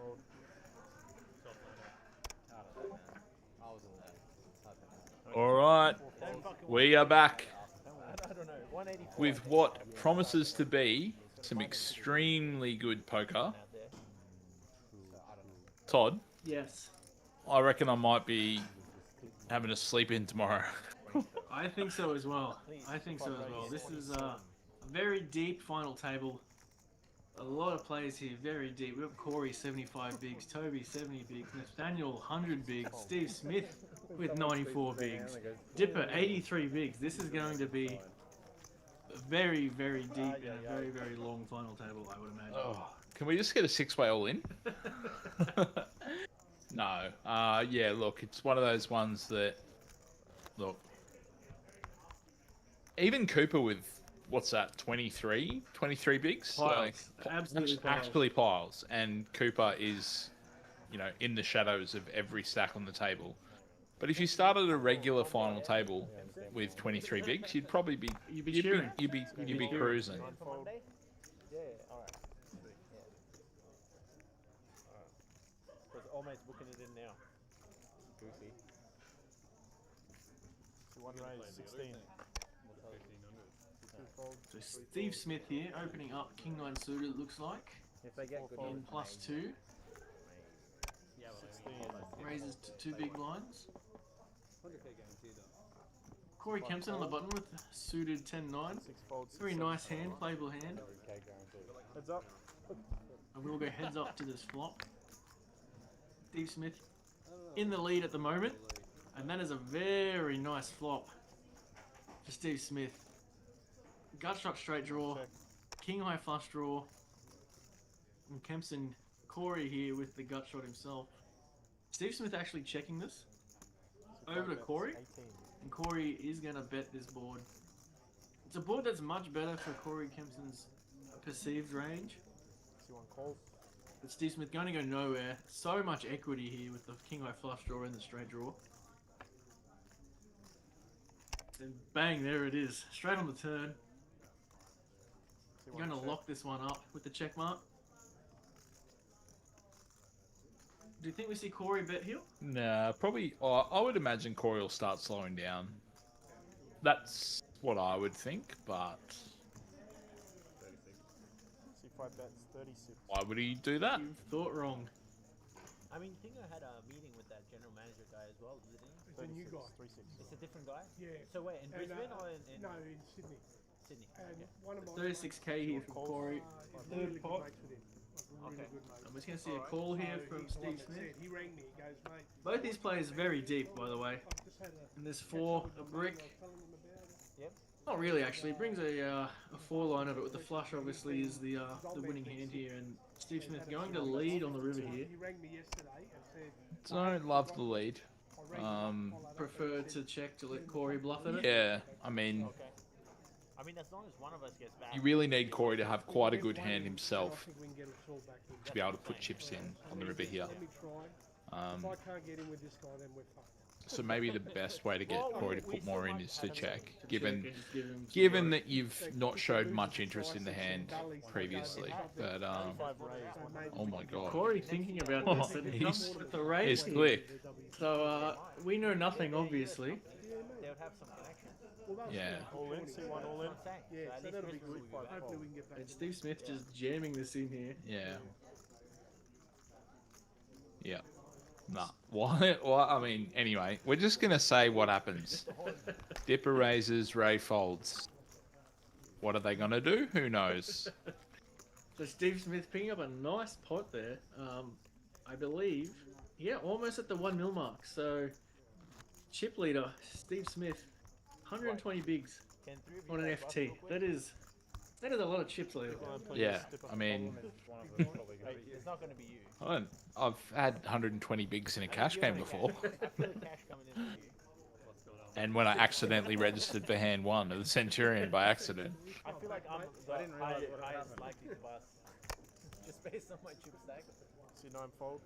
fold. All right, we are back I don't know. 184. with what promises to be some extremely good poker. Todd, Yes, I reckon I might be having a sleep in tomorrow. I think so as well. I think so as well. This is a very deep final table. A lot of players here, very deep. We've got Corey 75 bigs, Toby 70 bigs, Nathaniel 100 bigs, Steve Smith with 94 bigs, Dipper 83 bigs. This is going to be very, very deep and a very, very long final table, I would imagine. Oh, can we just get a six-way all in? No. Yeah, look, it's one of those ones that, look, even Cooper with, what's that, 23 bigs? Piles. Absolutely piles. Actually piles. And Cooper is, you know, in the shadows of every stack on the table. But if you started a regular final table with 23 bigs, you'd probably be You'd be cheering. You'd be cruising. Monday? Yeah, alright. Because almost booking it in now. Goofy. So one raise, 16. So Steve Smith here, opening up King 9 suited, it looks like. If they get good In +2. 16. Raises to 2 big blinds. Corey Kempson on the button with suited 10-9. 6 folds. Very nice hand, playable hand. Heads up. And we'll go heads up to this flop. Steve Smith in the lead at the moment. And that is a very nice flop for Steve Smith. Gut shot straight draw. Check. King high flush draw. And Kempson, Corey here with the gut shot himself. Steve Smith actually checking this. Over to Corey. 18. And Corey is going to bet this board. It's a board that's much better for Corey Kempson's perceived range. See one call. But Steve Smith going to go nowhere. So much equity here with the king high flush draw and the straight draw. And bang, there it is. Straight on the turn. See Going to check. lock this one up with the check mark. Do you think we see Corey bet here? Nah, probably. Oh, I would imagine Corey will start slowing down. That's what I would think, but See 5 bets, 36. why would he do that? You've thought wrong. I mean, Kingo had a meeting with that general manager guy as well, didn't he? It's a new guy. 36. It's a different guy? Yeah. So wait, in And, Brisbane or in No, in Sydney. Sydney? And Okay. one of my 36k here from Corey. really Third good pot. mates with him. Like, Okay. really good mates. I'm just going to see a call here So from he's the one Steve that Smith. said- He rang me. He goes, mate. Both these players very deep, by the way. I've just had a And there's catch 4, up with a my brick. mate, I was telling him about it. Yep. Not really, actually. It brings a 4-liner, but with the flush, obviously, is the winning hand here. And Steve Smith going to lead on the river here. He rang me yesterday and said, Don't love the lead. I rang Prefer to check to let Corey bluff at it. Yeah, I mean, Okay. I mean, as long as one of us gets back. you really need Corey to have quite a good hand I himself think we can get it all back in. to be able to put chips in on the river here. Let me try. If I can't get in with this guy, then we're fucked. So maybe the best way to get Corey to put more in is to check, given Just give him some given rope. that you've not showed much interest in the hand previously. But 5 raise. oh my god, Corey thinking about this and he comes with the raise he's here. click. So we know nothing, obviously. They would have some connection. Yeah. All in, see one all in. That's what I'm saying. Yeah, So at so least that'll be Brisbane will good. be back. Hopefully we can get back. And Steve Smith just jamming this in here. Yeah. Yeah. Nah. Why? Well, I mean, anyway, we're just gonna say what happens. Dipper raises, Ray folds. What are they gonna do? Who knows? So Steve Smith picking up a nice pot there. I believe, yeah, almost at the 1 mil mark. So chip leader Steve Smith, 120 bigs Can three of you on an guys bluff FT. real quick? That is a lot of chips leader. Yeah. I mean, Hey, it's not going to be you. I've had 120 bigs in a cash game before, I feel the cash coming in for you. and when I accidentally registered for hand 1 of the Centurion by accident. I feel like I'm the highest likely to bust. Just based on my chip stack. See 9 fold.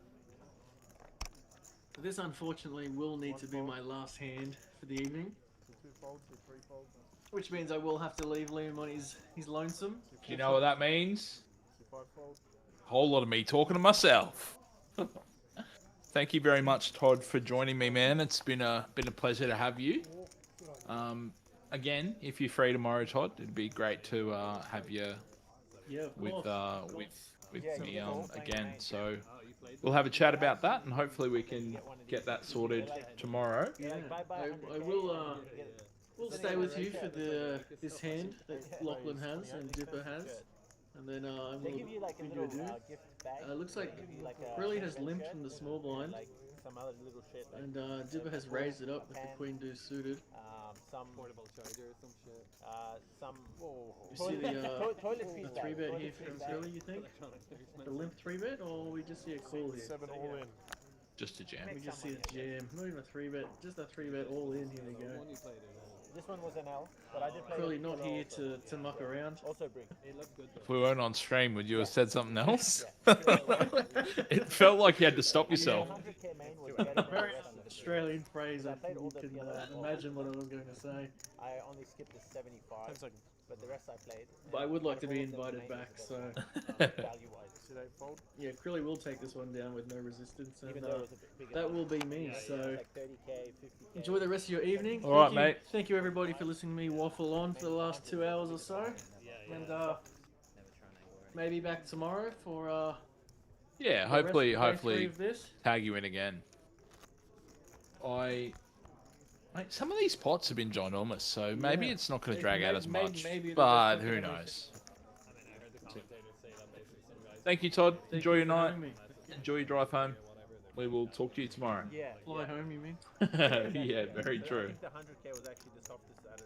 This unfortunately will need to be my last hand for the evening, See 2 folds, see 3 folds. which means I will have to leave Liam on his lonesome. Do you know what that means? See 5 folds. Whole lot of me talking to myself. Thank you very much, Todd, for joining me, man. It's been a pleasure to have you. Again, if you're free tomorrow, Todd, it'd be great to have you Yeah, of with course. with me again. So we'll have a chat about that, and hopefully we can get that sorted tomorrow. Yeah, I will. We'll stay with you for this hand that Lachlan has and Dipper has, and then I will Give you like a bid you little adieu. gift bag. Looks like Give you like a Curly has red limped shirt from the small blind, like some other little shit. Like, and Dipper has raised it up with the queen deuce suited. some portable charger or some shit. Some. You see the toiletries bag. 3-bet here from Curly, you think? The limp 3-bet, or we just see a call here? 7 all in. Just a jam. We just see a jam. Not even a 3-bet, just a 3-bet all in. Here we go. This one was an L, but I did play Curly it not below here also. to muck around. Also bring. It looks good. If we weren't on stream, would you have said something else? It felt like you had to stop yourself. 100k main was better than the Very rest of the Australian phrase. I played think all you the can PLO imagine what I was going to say. I only skipped the 75, 10 seconds. but the rest I played. But I and would like to out of be all of them, the invited main back, was so the best, value-wise. Should I fold? yeah, Curly will take this one down with no resistance, and Even though it was a bit bigger. that will be me. It So was like 30k, 50k. enjoy the rest of your evening. All right, Thank you, mate. Thank you everybody for listening to me waffle on for the last 2 hours or so, and maybe back tomorrow for Yeah, the hopefully day 3 of this. tag you in again. Mate, some of these pots have been ginormous, so maybe Yeah. it's not going to drag out as much. Maybe it'll But just who fucking knows? Thank you, Todd. Thank Enjoy you your for night. having me. Enjoy your drive home. We will talk to you tomorrow. Yeah. Fly home, you mean? Yeah, very But I true. think the 100k was actually the softest out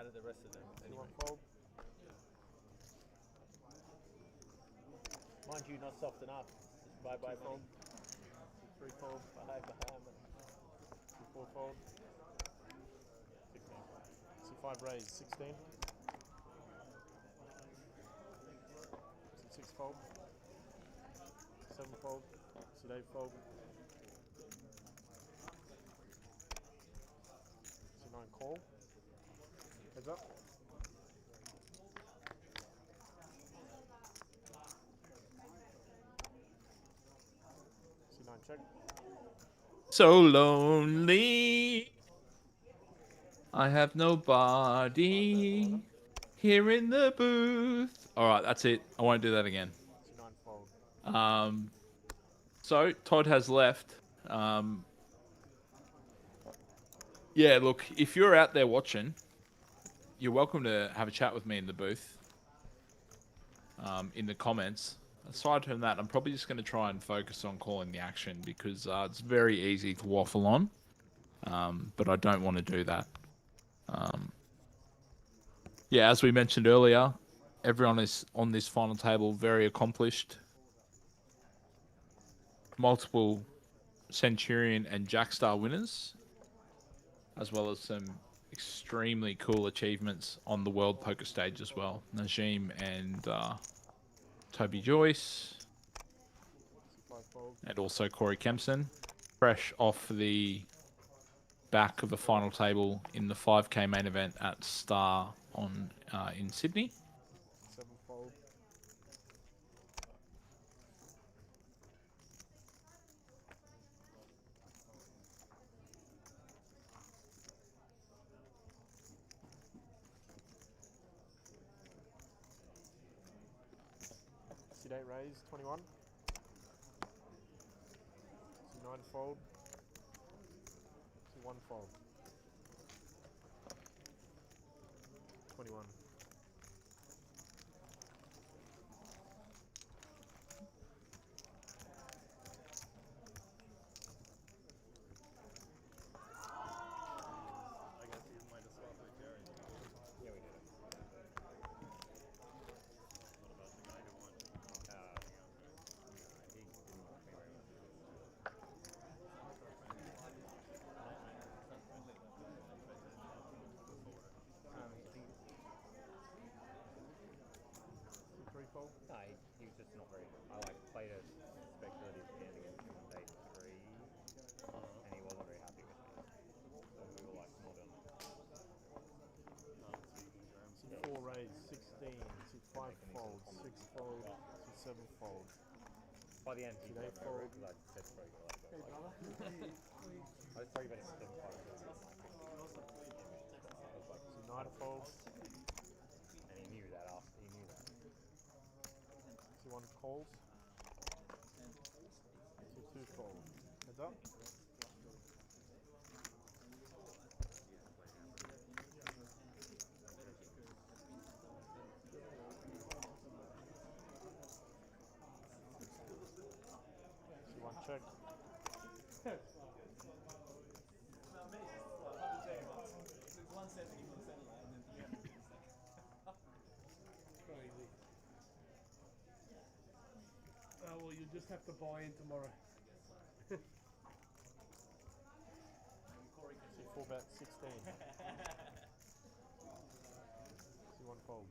of the rest of them. Anyway. Fold. Mind you, not soft enough. Just bye fold. 3 fold. Bye. 2 4 fold. 16. C5 raise. 16. C6 fold. 7 fold. C8 fold. C9 call. Heads up. C9 check. So lonely. I have nobody here in the booth. All right, that's it. I won't do that again. C9 fold. So Todd has left. Yeah, look, if you're out there watching, you're welcome to have a chat with me in the booth, in the comments. Aside from that, I'm probably just going to try and focus on calling the action because it's very easy to waffle on, but I don't want to do that. Yeah, as we mentioned earlier, everyone is on this final table very accomplished. Multiple Centurion and Jackstar winners, as well as some extremely cool achievements on the World Poker stage as well. Najim and Toby Joyce, C5 fold. and also Corey Kempson, fresh off the back of the final table in the 5K main event at Star on in Sydney. 7 fold. C8 raise. 21. C9 fold. C1 fold. 21. C3 fold. No, he's just not very. I like played a speculative hand against him on day 3, and he wasn't very happy with me. So we were like, not on. C4 raise. 16. C5 fold. 6 fold. C7 fold. by the end, he They got fold. over it because I said it's probably gonna let go. I was talking about a 7-5. So 9 folds. And he knew that after. He knew that. So 1 calls. So 2 fold. Heads up. So 1 check. Crazy. Oh well, you just have to buy in tomorrow. So 4 bet 16. So 1 fold.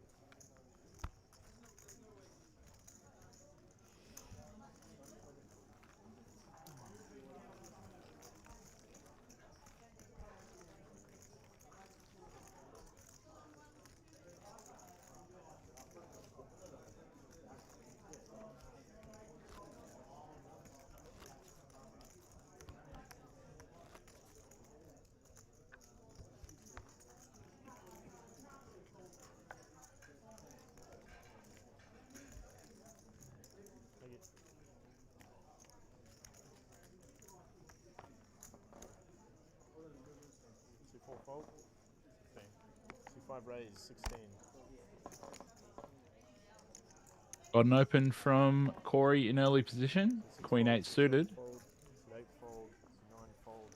Take it. C4 fold. 16. C5 raise 16. Got an open from Corey in early position. Six Queen fold, 8 six suited. Fold. So 8 fold. So 9 fold.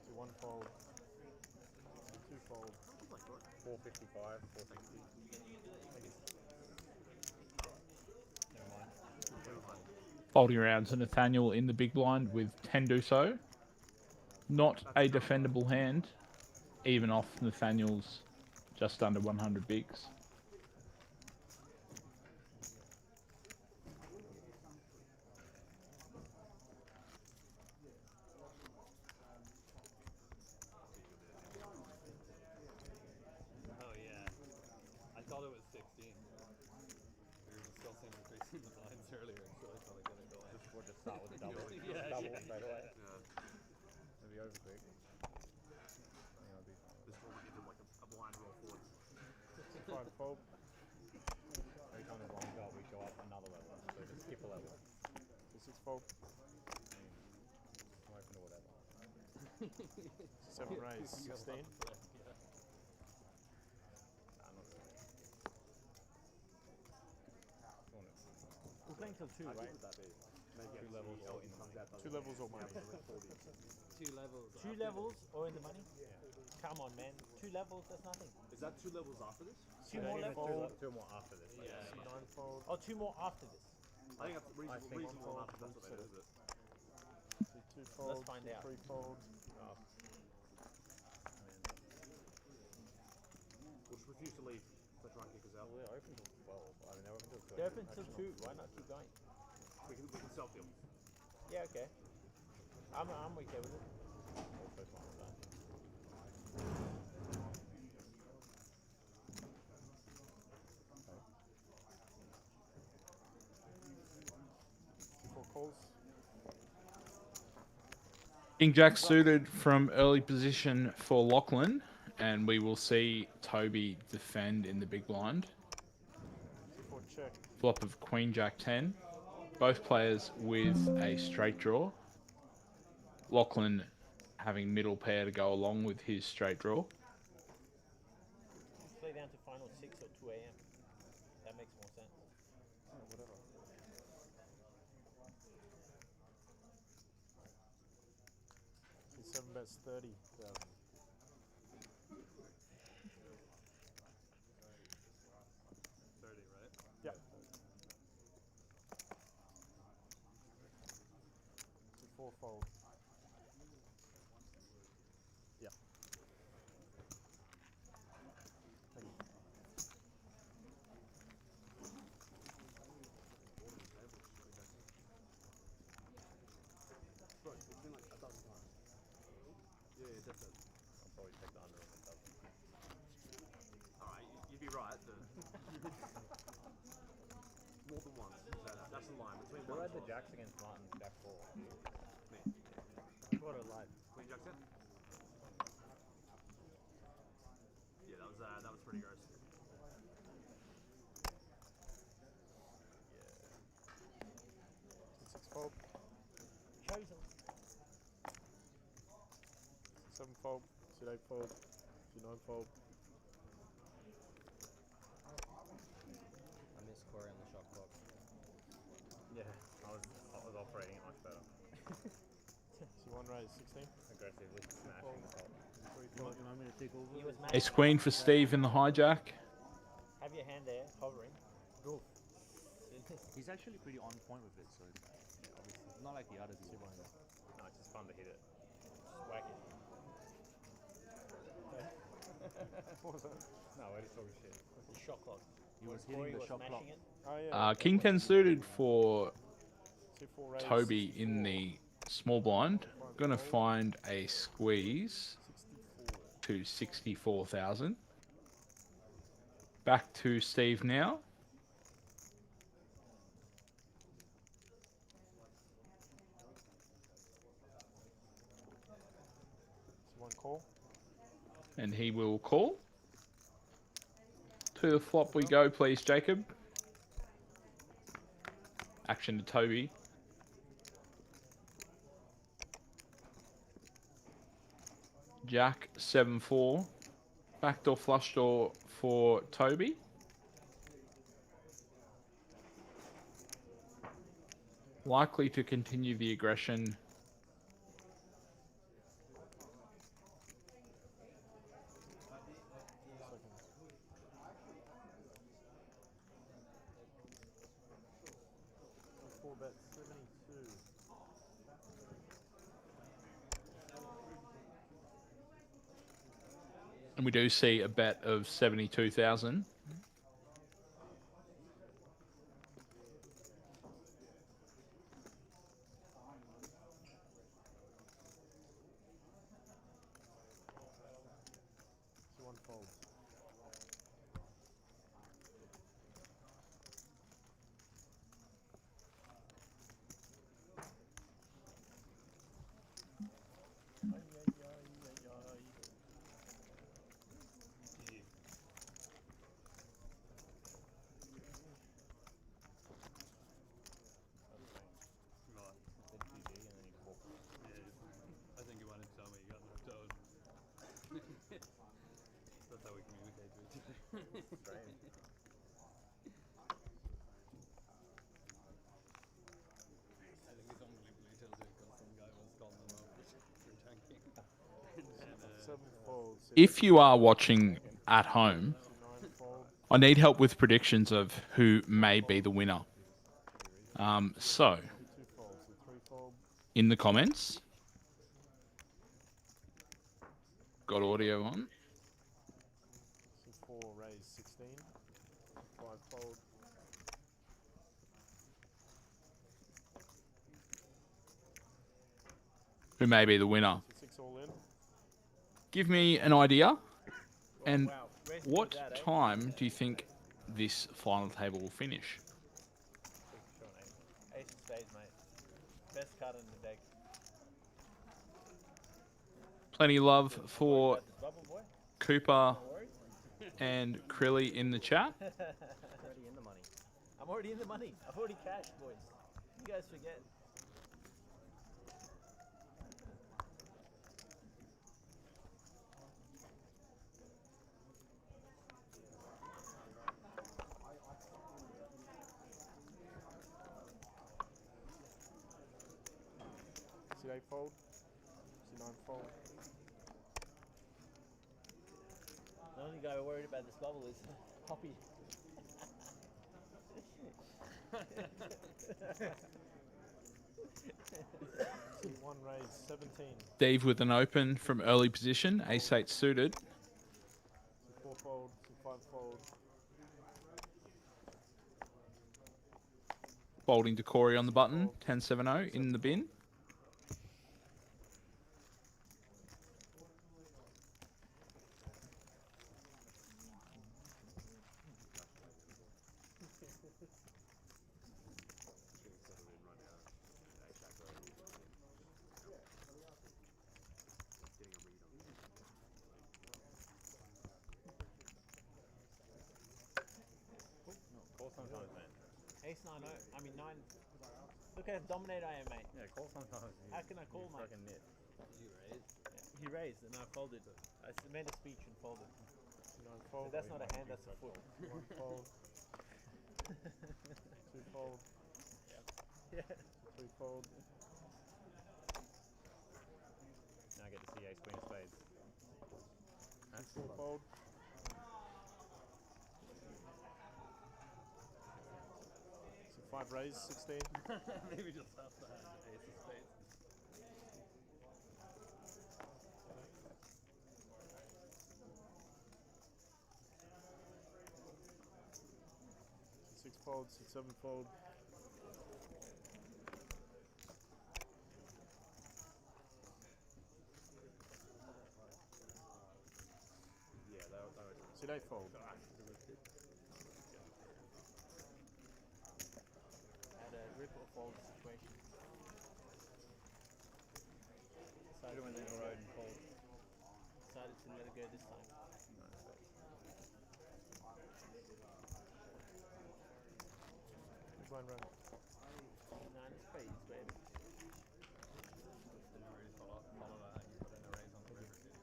So 1 fold. So 2 fold. 455, 460. Never mind. Folding around to Nathaniel in the big blind with 10 do so. Not a defendable hand, even off Nathaniel's just under 100 bigs. Oh yeah, I thought it was 16. We were discussing increasing the blinds earlier, so I thought I'd get it going. We'll just start with a double. Yeah, double yeah. straight away. Yeah. It'll be over quick. Yeah, it'll be fine. This one needed like a blind roll forward. C5 fold. Every time the blind go up, we go up another level. So just skip a level. So 6 fold. I'm open to whatever. 7 raise 16. Nah, not really. We're playing till 2, right? Maybe 2 levels or in the money. 2 levels or money. 2 levels. 2 levels or in the money? Come on, man. 2 levels, that's nothing. Is that 2 levels after this? 2 more levels? Fold. 2 more after this. Yeah. So 9 fold. Oh, 2 more after this. I think that's reasonable, think reasonable one enough if that's what they do, is it? So 2 fold. find out. 3 fold. We'll just refuse to leave. Let's try and kick us out. We're open till 12. I mean, they're open till 12. They're open till 2. Why not keep going? We can self-deal. Yeah, okay. I'm okay with it. First one was done. C4 calls. King Jack suited from early position for Lachlan, and we will see Toby defend in the big blind. C4 check. Flop of Queen Jack 10. Both players with a straight draw. Lachlan having middle pair to go along with his straight draw. Let's play down to final 6 or 2 a.m. That makes more sense. Oh, whatever. So 7 bets 30,000. Right? Yep. C4 fold. Yeah. Thank you. Bro, it's been like 1,000 times. Yeah, that's it. I'll probably take the under on the dozen. Alright, you'd be right. more than once. So that's the line between Who one had and the jacks against Martin Jack 4? Me. What a life. Queen Jack set. Yeah, that was pretty gross. Six fold. Chosen. 7 fold. Suit 8 fold. Suit 9 fold. I miss Corey on the shot clock. Yeah, I was operating it much better. Suit 1 raise 16. Aggressively smashing the top. Ace queen for Steve in the hijack. Have your hand there, hovering. Go. He's actually pretty on point with it, so it's not like the others. No, it's just fun to hit it. Just whack it. What was that? No, we're just talking shit. The shot clock. He was Corey hitting the was shot clock. smashing it. Oh yeah. King 10 suited for Suit 4 raise, Toby in 64. the small blind. Gonna find a squeeze 64. to 64,000. Back to Steve now. So 1 call. And he will call. To the flop we go, please, Jacob. Action to Toby. Jack 7-4. Backdoor flush draw for Toby. Likely to continue the aggression. Four bet 72. And we do see a bet of 72,000. So 1 fold. Right. Yeah, I think you wanted to tell me you got knocked out. That's how we communicate with each other. Strange. I think it's unbelievable he tells you because some guy was calling him out for tanking. And, 7 fold. If you are watching at home, 9 fold. I need help with predictions of who may be the winner. So, 2 fold. So 3 fold. in the comments, got audio on. So 4 raise 16. 5 fold. Who may be the winner? So 6 all in. Give me an idea. And Wow. Racing what with that, eh? time do you think this final table will finish? Ace of spades, mate. Best card in the deck. Plenty of love for Got this bubble, boy. Cooper Don't worry. and Krilly in the chat. Already in the money. I'm already in the money. I've already cashed, boys. You guys forget. See 8 fold. See 9 fold. The only guy we're worried about this bubble is Poppy. See 1 raise 17. Steve with an open from early position. Ace-8 suited. See 4 fold. See 5 fold. Folding to Corey on the button. 10-7-0 in the bin. Ace 9 0. I mean 9. Look at how dominant I am, mate. Yeah, call sometimes. How can I call, mate? Fucking nit. You raised. Yeah, he raised and I folded. I made a speech and folded. Nine But fold. that's not a hand, that's a foot. One fold. Two fold. Yeah. Three fold. Now I get to see ace queen of spades. That's Four fold. So 5 raise, 16. Maybe just have to have ace of spades. So 6 fold, so 7 fold. yeah, that was So 8 fold. Had a rip or fold situation. Decided to let it go and fold. Decided to let it go this time. Big blind run. 9 spades, baby. Didn't really follow that. You put in a raise on the river too.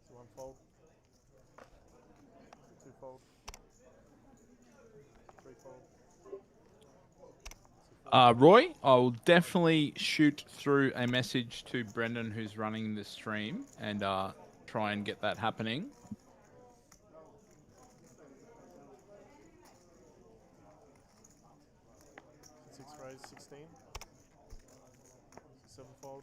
So 1 fold. 2 fold. 3 fold. Roy, I will definitely shoot through a message to Brendan, who's running the stream, and try and get that happening. So 6 raise, 16. So 7 fold.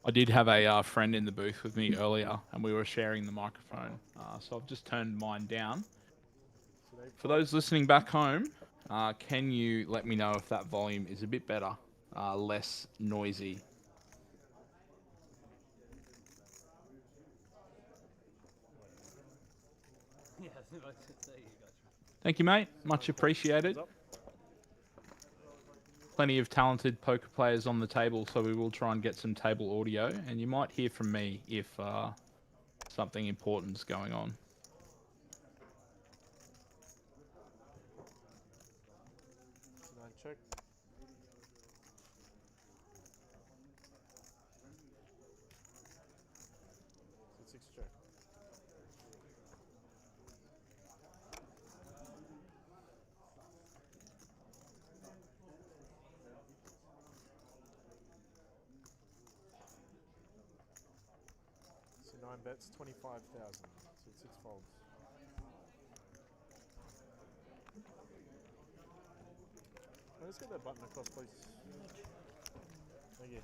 I did have a friend in the booth with me earlier, and we were sharing the microphone. So I've just turned mine down. So 8 For those listening back home, can you let me know if that volume is a bit better, less noisy? Yeah, I was about to say you got your. Thank you, mate. Much appreciated. up. Plenty of talented poker players on the table, so we will try and get some table audio, and you might hear from me if something important is going on. So 9 check. So 6 check. So 9 bets, 25,000. So 6 folds. Let's get that button across, please. Thank you.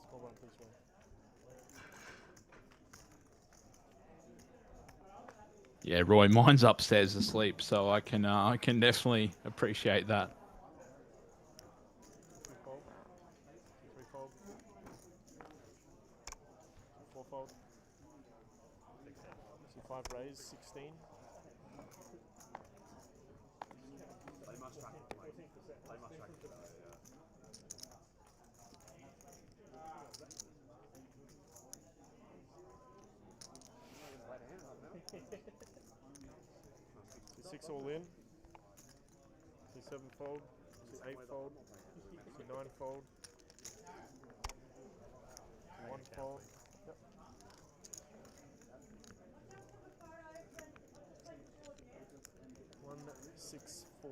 Small one, please, Ray. Yeah, Roy, mine's upstairs asleep, so I can definitely appreciate that. 2 fold. 3 fold. 4 fold. So 5 raise, 16. So 6 all in. So 7 fold. So 8 fold. So 9 fold. 1 fold. Yep. 1, 6, 4.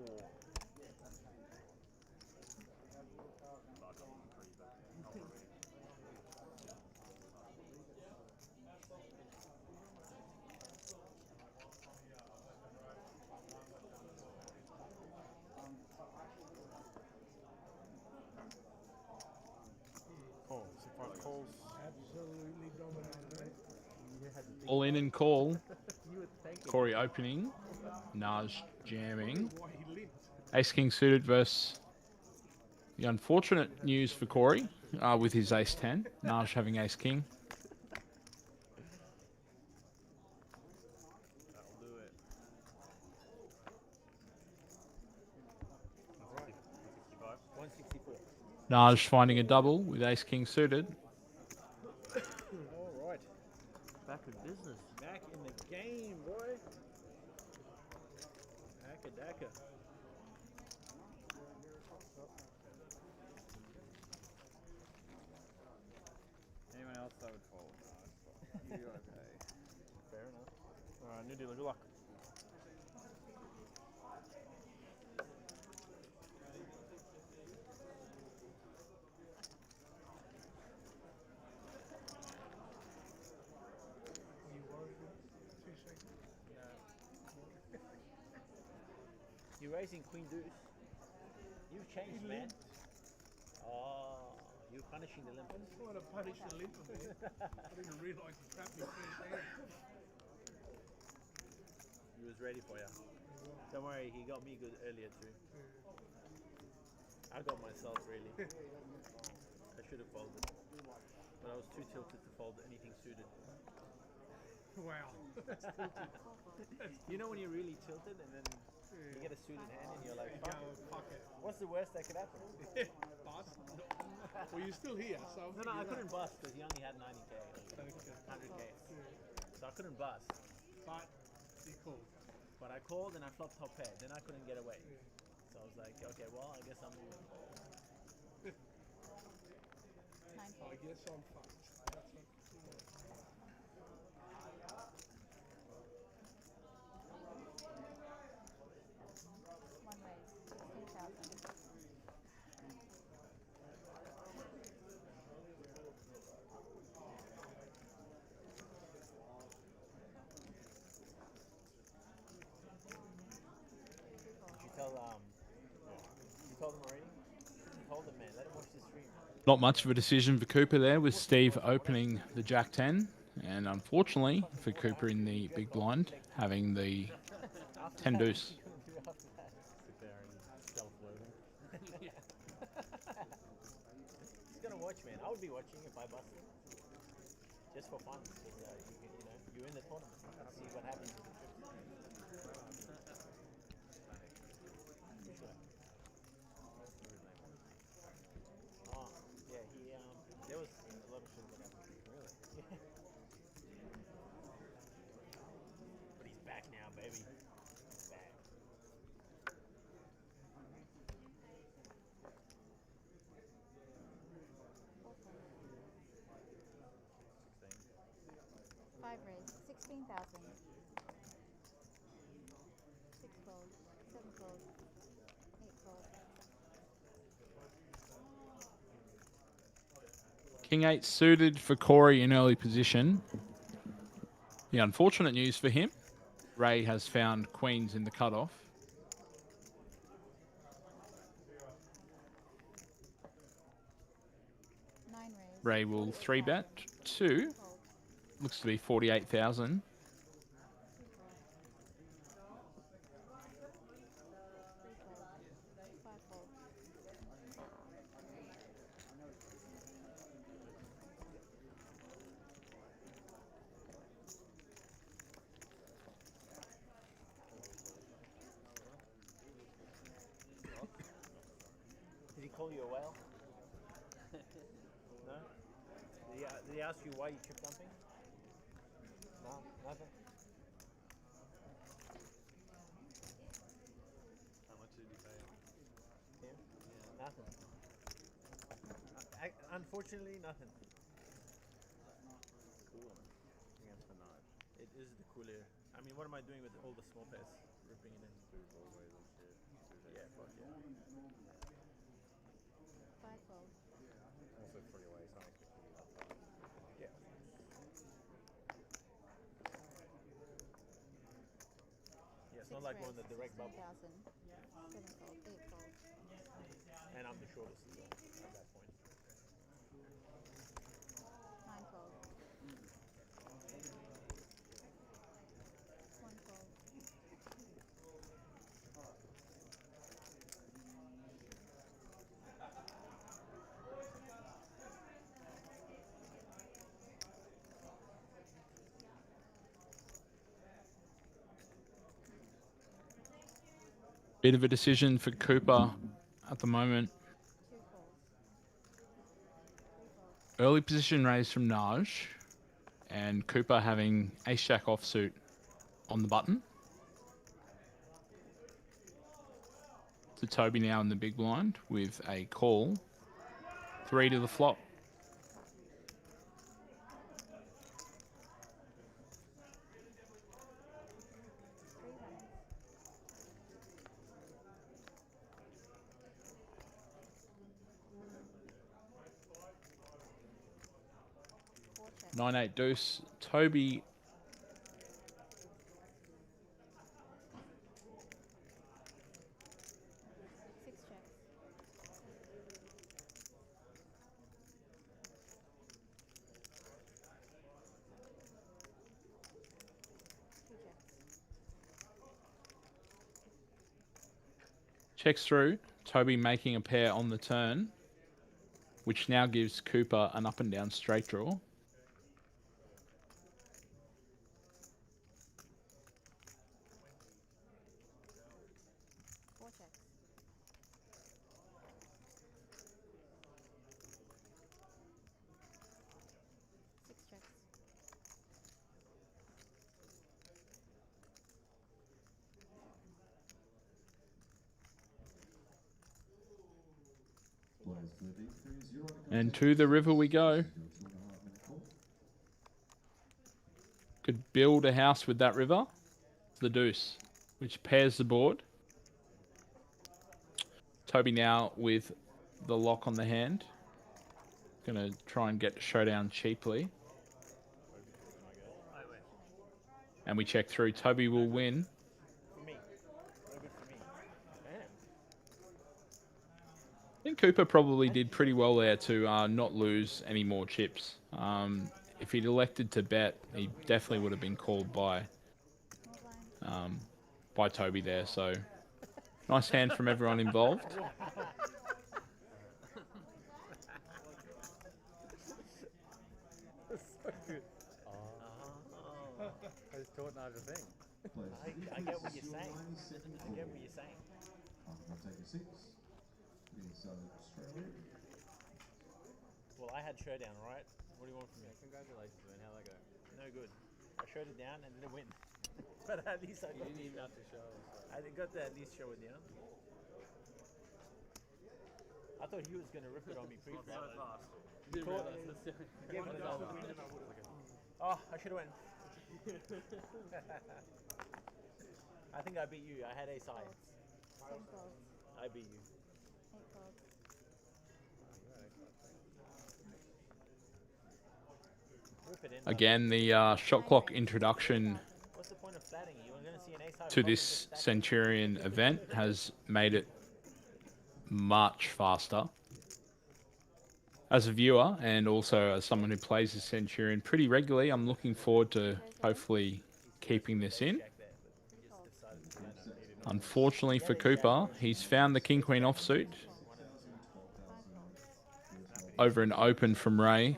Call. So 5 calls. Absolutely dominated, right? All in and call. Corey opening. Naj jamming. Ace King suited versus the unfortunate news for Corey with his Ace 10. Naj having Ace King. That'll do it. 165. 164. Naj finding a double with Ace King suited. All right. Back in business. Back in the game, boy. Daka. Anyone else that would fold? No, you okay? Fair enough. All right, new dealer. Good luck. You're raising Queen Deuce. You've changed, man. Oh, you're punishing the limpers. I'm trying to punish the limper, man. I didn't realise he trapped me first hand. He was ready for you. Don't worry, he got me good earlier too. I got myself really. I should have folded, but I was too tilted to fold anything suited. Wow. That's tilted. You know when you're really tilted and then you get a suited hand and you're like, Go, fuck it. what's the worst that could happen? Bust. Well, you're still here, so... No, I couldn't bust because he only had 90k or Okay. 100k. So I couldn't bust. But he called. But I called and I flopped top pair. Then I couldn't get away. So I was like, okay, well, I guess I'm moving. I guess I'm fucked. One raise, 16,000. You told him already? You told him, man. Let him watch the stream. Not much of a decision for Cooper there with Steve opening the Jack 10. And unfortunately for Cooper in the big blind, having the 10 deuce. Sit there and self-loathing. He's gonna watch, man. I would be watching if I busted. Just for fun. Because, you're in the tournament. See what happens. Oh, yeah, there was a lot of shit that happened. Really? But he's back now, baby. He's back. Five raise, 16,000. Six fold, seven fold, eight fold. King 8 suited for Corey in early position. The unfortunate news for him, Ray has found queens in the cutoff. Nine raise. Ray will 3-bet to, Fold. looks to be 48,000. Three fold. Five fold. Did he call you a whale? No? Did he ask you why you chip dumping? No, nothing. How much did you pay him? Him? Nothing. Unfortunately, nothing. Cool. Against the knife. It is the cooler. I mean, what am I doing with all the small pairs? Ripping it in. Two always and shit. Yeah, fuck yeah. Five fold. Also 3 away, so I expect to be that far. Yeah. Yeah, it's not like we're on the direct bubble. 16,000. Seven fold, eight fold. And I'm the shortest as well at that point. Nine fold. Bit of a decision for Cooper at the moment. Two folds. Three folds. Early position raise from Naj, and Cooper having ace jack offsuit on the button. To Toby now in the big blind with a call. 3 to the flop. Three hands. Four checks. 9-8 deuce. Toby Six checks. Two checks. checks through. Toby making a pair on the turn, which now gives Cooper an up and down straight draw. Four checks. Six checks. And to the river we go. Could build a house with that river. The deuce, which pairs the board. Toby now with the lock on the hand. Gonna try and get showdown cheaply. And we check through. Toby will win. For me. No good for me. Damn. I think Cooper probably did pretty well there to not lose any more chips. If he'd elected to bet, he definitely would have been called by Toby there. So nice hand from everyone involved. So good. I just taught Naj a thing. I get what you're saying. I get what you're saying. Well, I had showdown, right? What do you want from me? Congratulations, man. How'd that go? No good. I showed it down and didn't win. But at least I You got didn't even have to show us. I got to at least show it down. I thought he was going to rip it on me pre-flop. Didn't Caught- realize that's the Give it another. Oh, I should have went. I think I beat you. I had ace high. Ten folds. I beat you. Eight folds. Rip it in. Again, the shot clock introduction What's the point of flatting you? You're going to see an ace high. to flop, this just stack it. Centurion event has made it much faster. As a viewer and also as someone who plays the Centurion pretty regularly, I'm looking forward to hopefully keeping this in. Unfortunately for Cooper, he's found the King-Queen offsuit over an open from Ray.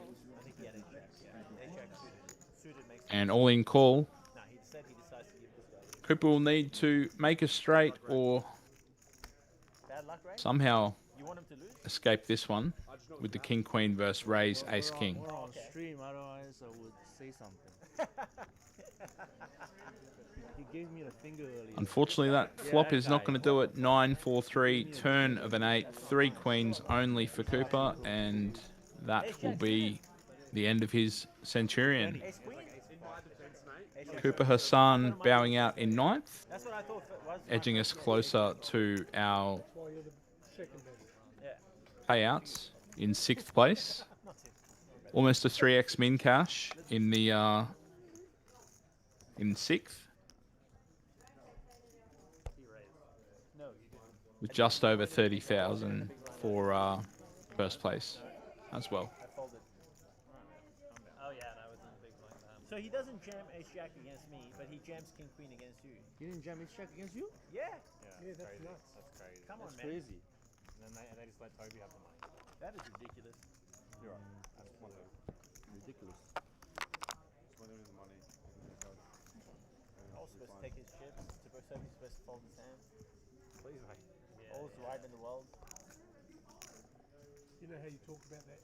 And all in call. Cooper will need to make a straight or somehow escape this one with the King-Queen versus Ray's Ace-King. We're on stream, otherwise I would say something. He gave me the finger earlier. Unfortunately, that flop is not going to do it. 9-4-3, turn of an 8, 3 queens only for Cooper, and that will be the end of his Centurion. Cooper Hassan bowing out in 9th, That's what I thought was edging us closer to our payouts in 6th place. Almost a 3x min cash in the in 6th. With just over 30,000 for first place as well. Oh yeah, that was a big blind hand. So he doesn't jam ace jack against me, but he jams king queen against you. He didn't jam his check against you? Yeah. Yeah, that's crazy. That's crazy. Come on, That's man. crazy. And they just let Toby have the money. That is ridiculous. You're right. That's one of them. Ridiculous. It's one of them is money. I was supposed to take his chips. Toby's supposed to fold his hand. Please, mate. Yeah, all's right in the world. You know how you talk about that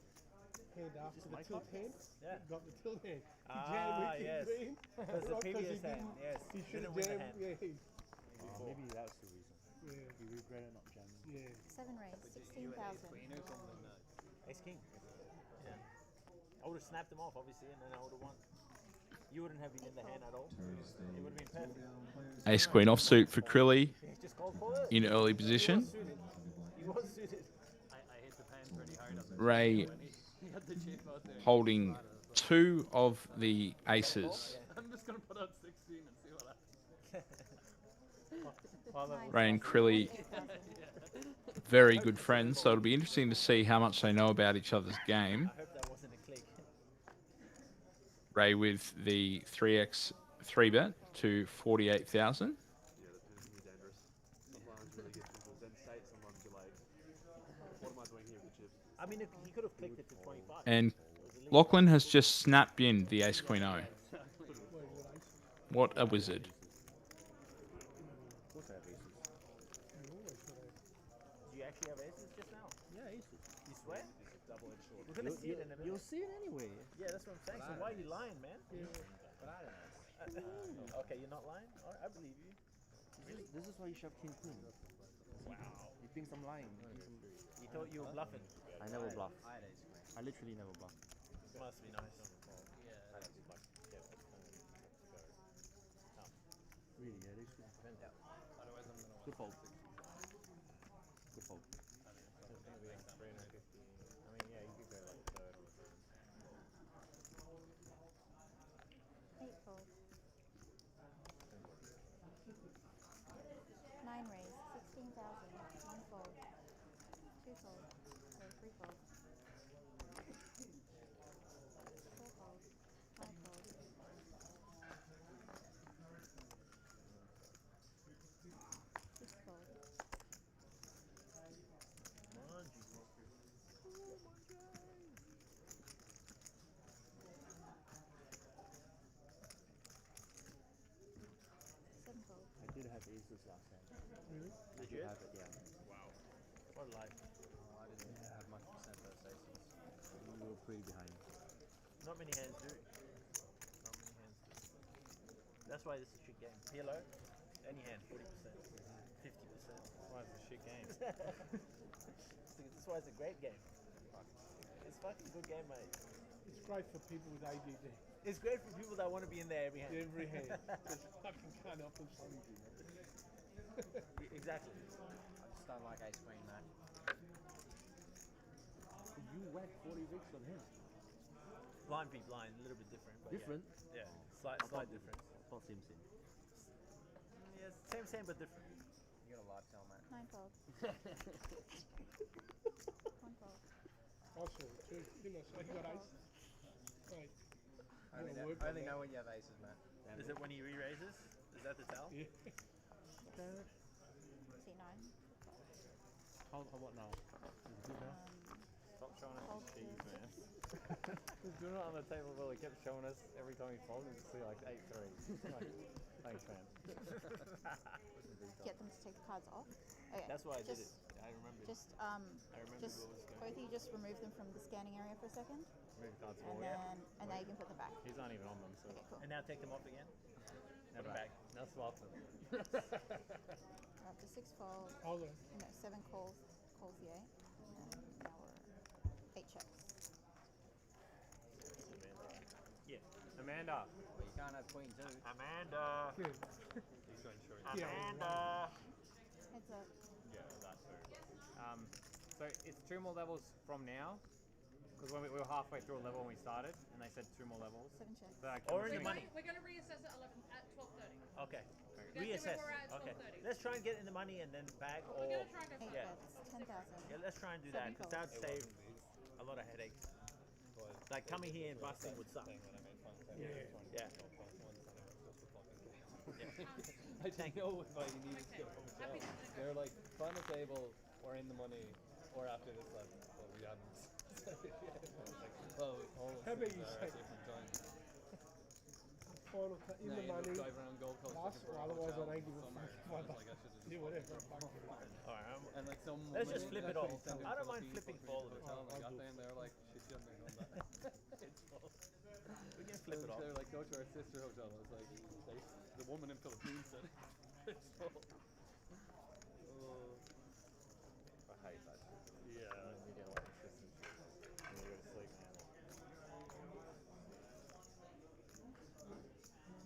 hand after the my tilt cup? hand? Yeah. He got the tilt hand. He Ah, jammed with yes. green. Because the previous hand, yes. He should have Didn't win the jammed. hand. Yeah, Maybe that was the reason. yeah, He regretted not jamming. yeah. 7 raise, You had 16,000. queen or something. Ace king. Yeah. I would have snapped him off, obviously, and then I would have won. You wouldn't have been in the hand at all. It would have been perfect. Ace queen offsuit for Krilly He just called for it. in early He position. was suited. He was suited. I hit the pan pretty hard on the Ray when he had the chip out there. holding 2 of the aces. I'm just gonna put out 16 and see what happens. Ray and Krilly, very good friends, so it'll be interesting to see how much they know about each other's game. I hope that wasn't a click. Ray with the 3x 3-bet to 48,000. Yeah, the pin can be dangerous. Sometimes you really get into a zen state, sometimes you're like, what am I doing here with the chips? I mean, he could have clicked it to 25. And Lachlan has just snapped in the ace queen O. What a wizard. Of course I have aces. Do you actually have aces just now? Yeah, aces. You swear? Double-edged sword. We're gonna see it in a minute. You'll see it anyway. Yeah, that's what I'm saying. So why are you lying, man? But I don't know. Okay, you're not lying? All right, I believe you. This is why you shove king queen. Wow. He thinks I'm lying. You thought you were bluffing. I never bluff. I literally never bluff. Must be nice. Really, yeah, they should. Otherwise, I'm gonna Good fold. Good fold. It's going to be 350. I mean, yeah, you could go like third on the turn. 8 fold. 9 raise, 16,000. 1 fold. 2 fold. Or 3 fold. 4 fold. 5 fold. 6 fold. Come on, G-Smoke. 7 fold. I did have aces last time. Really? I did have it, yeah. What a life. I didn't have much percent versus aces. We were pretty behind. Not many hands do. Not many hands do. That's why this is a shit game. PLO, any hand, 40%, 50%. Why it's a shit game? That's why it's a great game. It's fucking a good game, mate. It's great for people with ADD. It's great for people that want to be in there every hand. Every hand. Just fucking can't help themselves. Exactly. I just don't like ace queen, man. You whacked 40 bigs on him. Blind beat blind, a little bit different. But Different? Yeah, slight difference. Not same. Yeah, same but different. You got a live tell, man. 9 fold. 1 fold. I saw it too. Didn't I say he got aces? Right. I only, Gotta know, work I on only that. know when you have aces, man. Is it when he re-raises? Is that the tell? Yeah. C9. How what now? Is it good now? Stop showing us Fold his cheese, to man. 6. Just doing it on the table, Will. He kept showing us every time he folded, it's like 8-3. Like, thanks, man. Get them to take the cards off. Okay. That's why I did it. just, I remember. Just I remember just what was going both of you just remove them from the scanning area for a second, Move cards and forward. then you can put them back. He's not even on them, so. Okay, cool. And now take them off again. Now Put them back. Now swap them. We're up to 6 fold. Hold on. No, 7 calls the 8. And now we're 8 checks. Yeah. Amanda. Well, you can't have queen too. Amanda. He's going short. Yeah. Amanda. Heads up. Yeah, that too. So it's 2 more levels from now, because when we were halfway through a level when we started, and they said 2 more levels. 7 checks. So like, Already I'm money. We're going to reassess at 12:30. Okay. We're gonna see Reassess. where we're at Okay. 12:30. Let's try and get in the money and then bag, We're or going to try and go 8 for Yeah. bets. 10,000. yeah, let's try and do that because that would save a lot of headaches. Like coming here and busting would suck. Yeah. I don't know if I needed to go home. Happy to They're like, find a table or in the money or after this level. So we haven't. Well, all of How about these you are say- at different times. Final in Now the you money. drive around Gold Coast Last pass, or otherwise I don't give a somewhere. fuck. It's like I should have Yeah, whatever. Alright, And like some let's just woman flip it actually all. sent him I don't to the mind Philippines flipping for for all of the it. hotel, and I got there and they were like, shit, you haven't done that. It's full. We can flip it off. They were like, go to our sister hotel. I was like, the woman in Philippines said it's full. I hate that shit. Yeah. And then you get like insistent shit. And you go to sleep, man.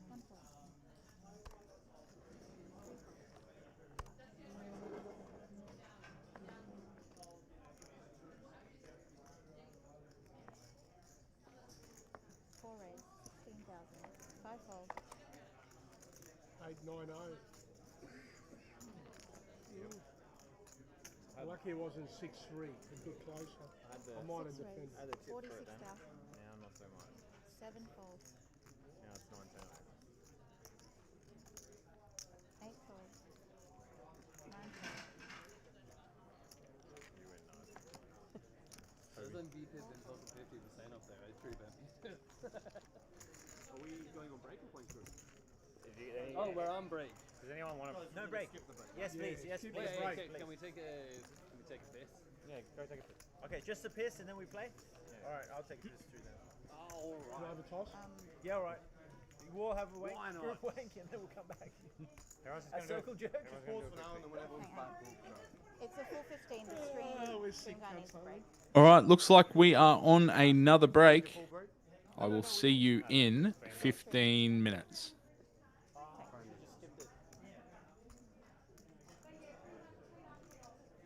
One fold. Four raise, 16,000. Five fold. 890. Lucky it wasn't 6-3, a bit closer. I had the, I might have Six defended. I had the tip for it then. 46,000. Now not so much. Seven fold. Now it's 9 10. Eight fold. Nine fold. You win nice. Doesn't beat it in total 50% up there. I 3-bet. Are we going on break or playing through? Oh, we're on break. Does anyone want to? No break. Yes, please. Yes, skip please. the break. please. Can we take a piss? Yeah, go take a piss. Okay, just a piss and then we play? Alright, I'll take a piss too then. Oh, Can I have a toss? Yeah, alright. We'll have a wank, Why not? group wank and then we'll come back. Everyone's A just gonna circle do jerk? Everyone's gonna do it quickly. Hang on. It's a full 15. The stream, we're stream sick, guy cunts, needs a aren't we? break. All right, looks like we are on another break. I will see you in 15 minutes.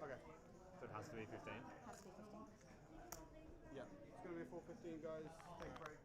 Okay. So it has to be 15. Has to be 15. Yeah. It's going to be 4:15, guys. Take a break.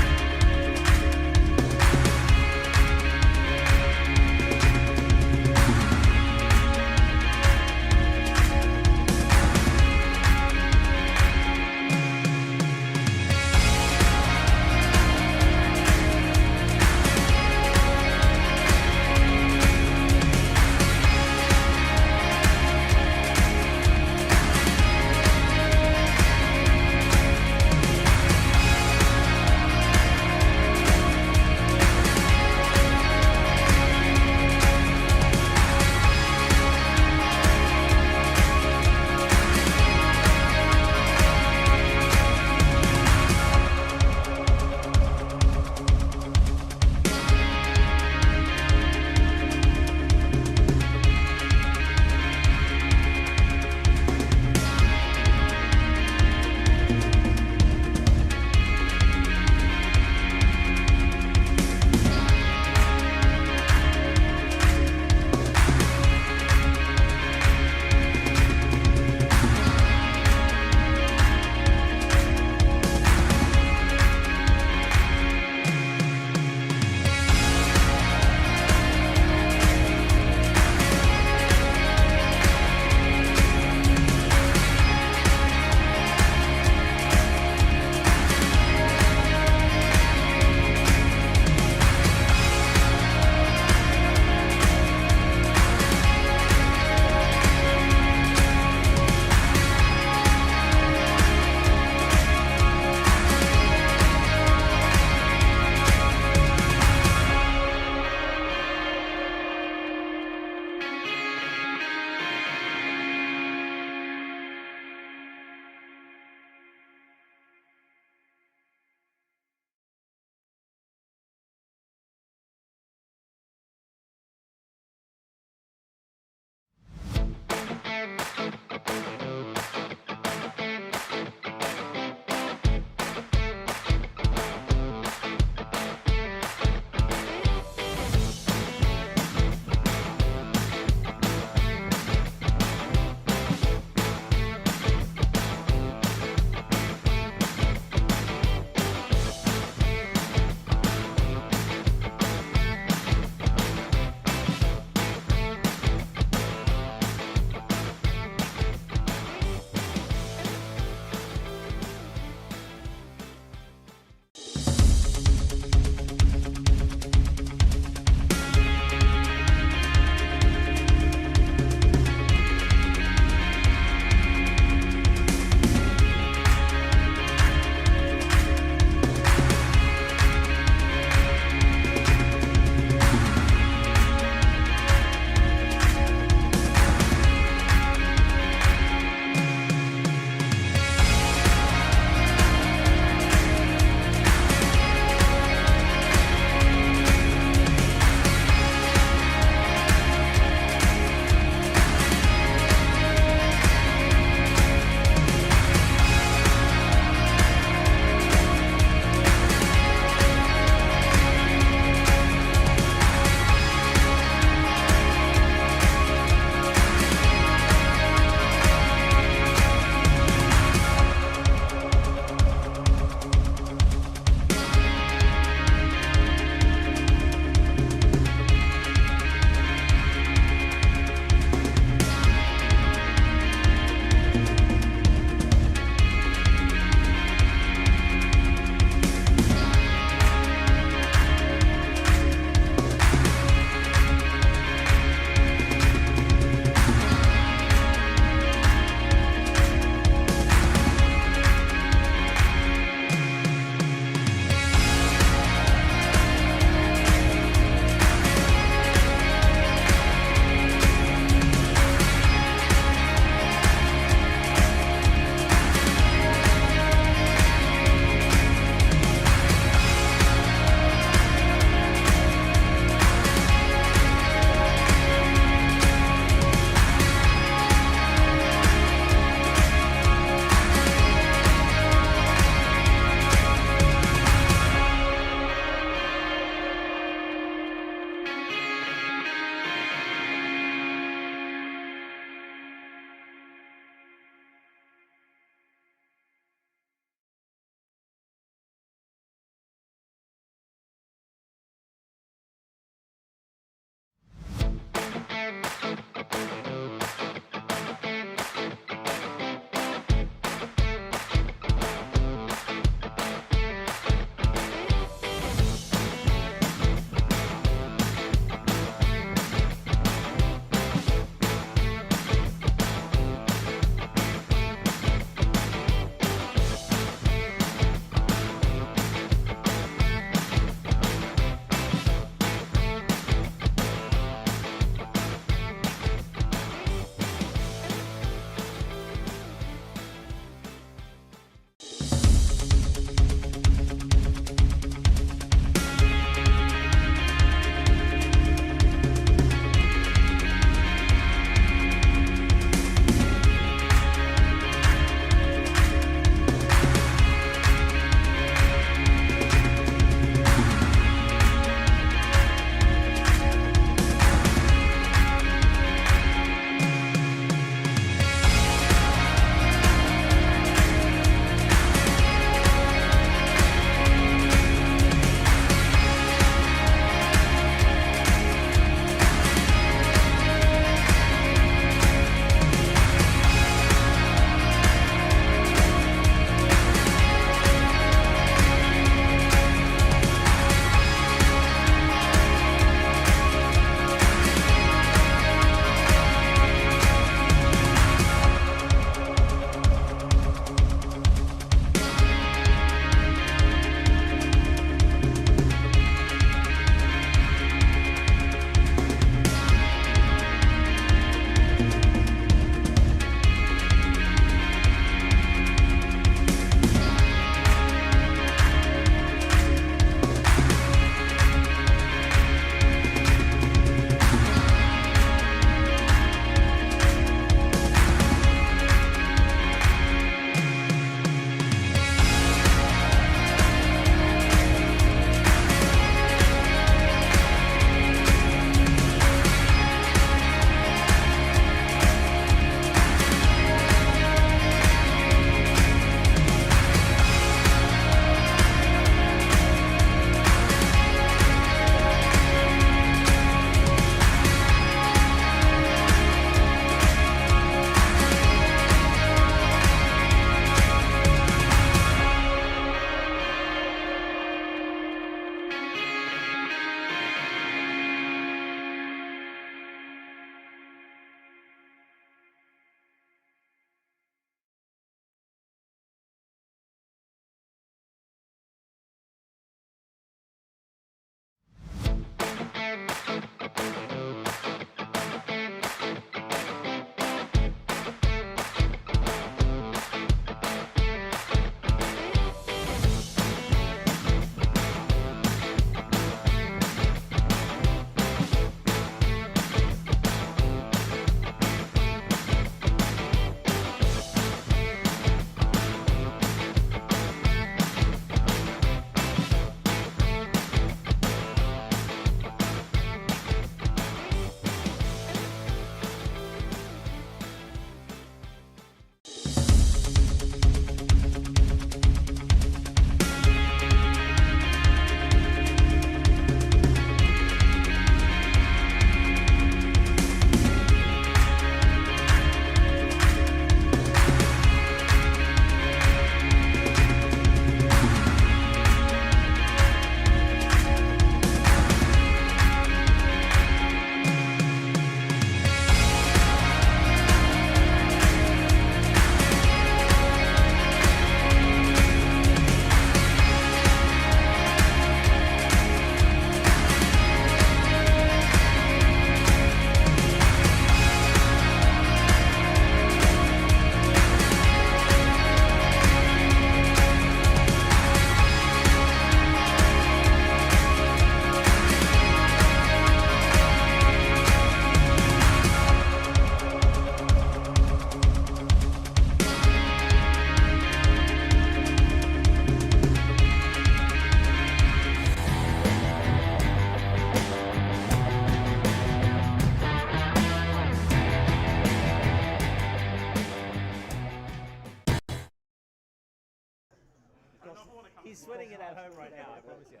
He's sweating it at home right now. I promise you.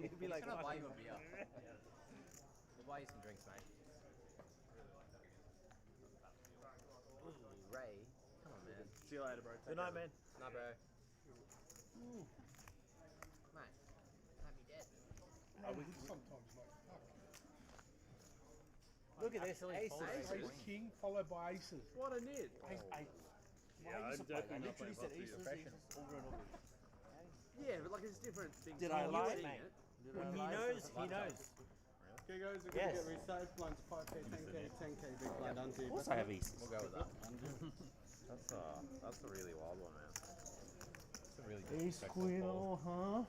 He'd be like, He's gonna buy you a fucking- beer. We'll buy you some drinks, mate. Ooh, Ray. Come on, man. See you later, bro. Good night, man. Nah, bro. Mate, have me dead. Sometimes, mate. Look at this. Aces. Ace king followed by aces. What a nit. Ace, ace. Yeah, I'm joking. I literally said aces over and over. Yeah, but like it's different things. Did I lie, Seeing mate? it. When he knows, he knows. Okay, guys, we're Yes. going to get restarted. Blinds 5k, 10k, 10k, big blind onto you. Of course I have aces. We'll go with that. That's a really wild one, man. It's a really good Ace queen, oh, huh?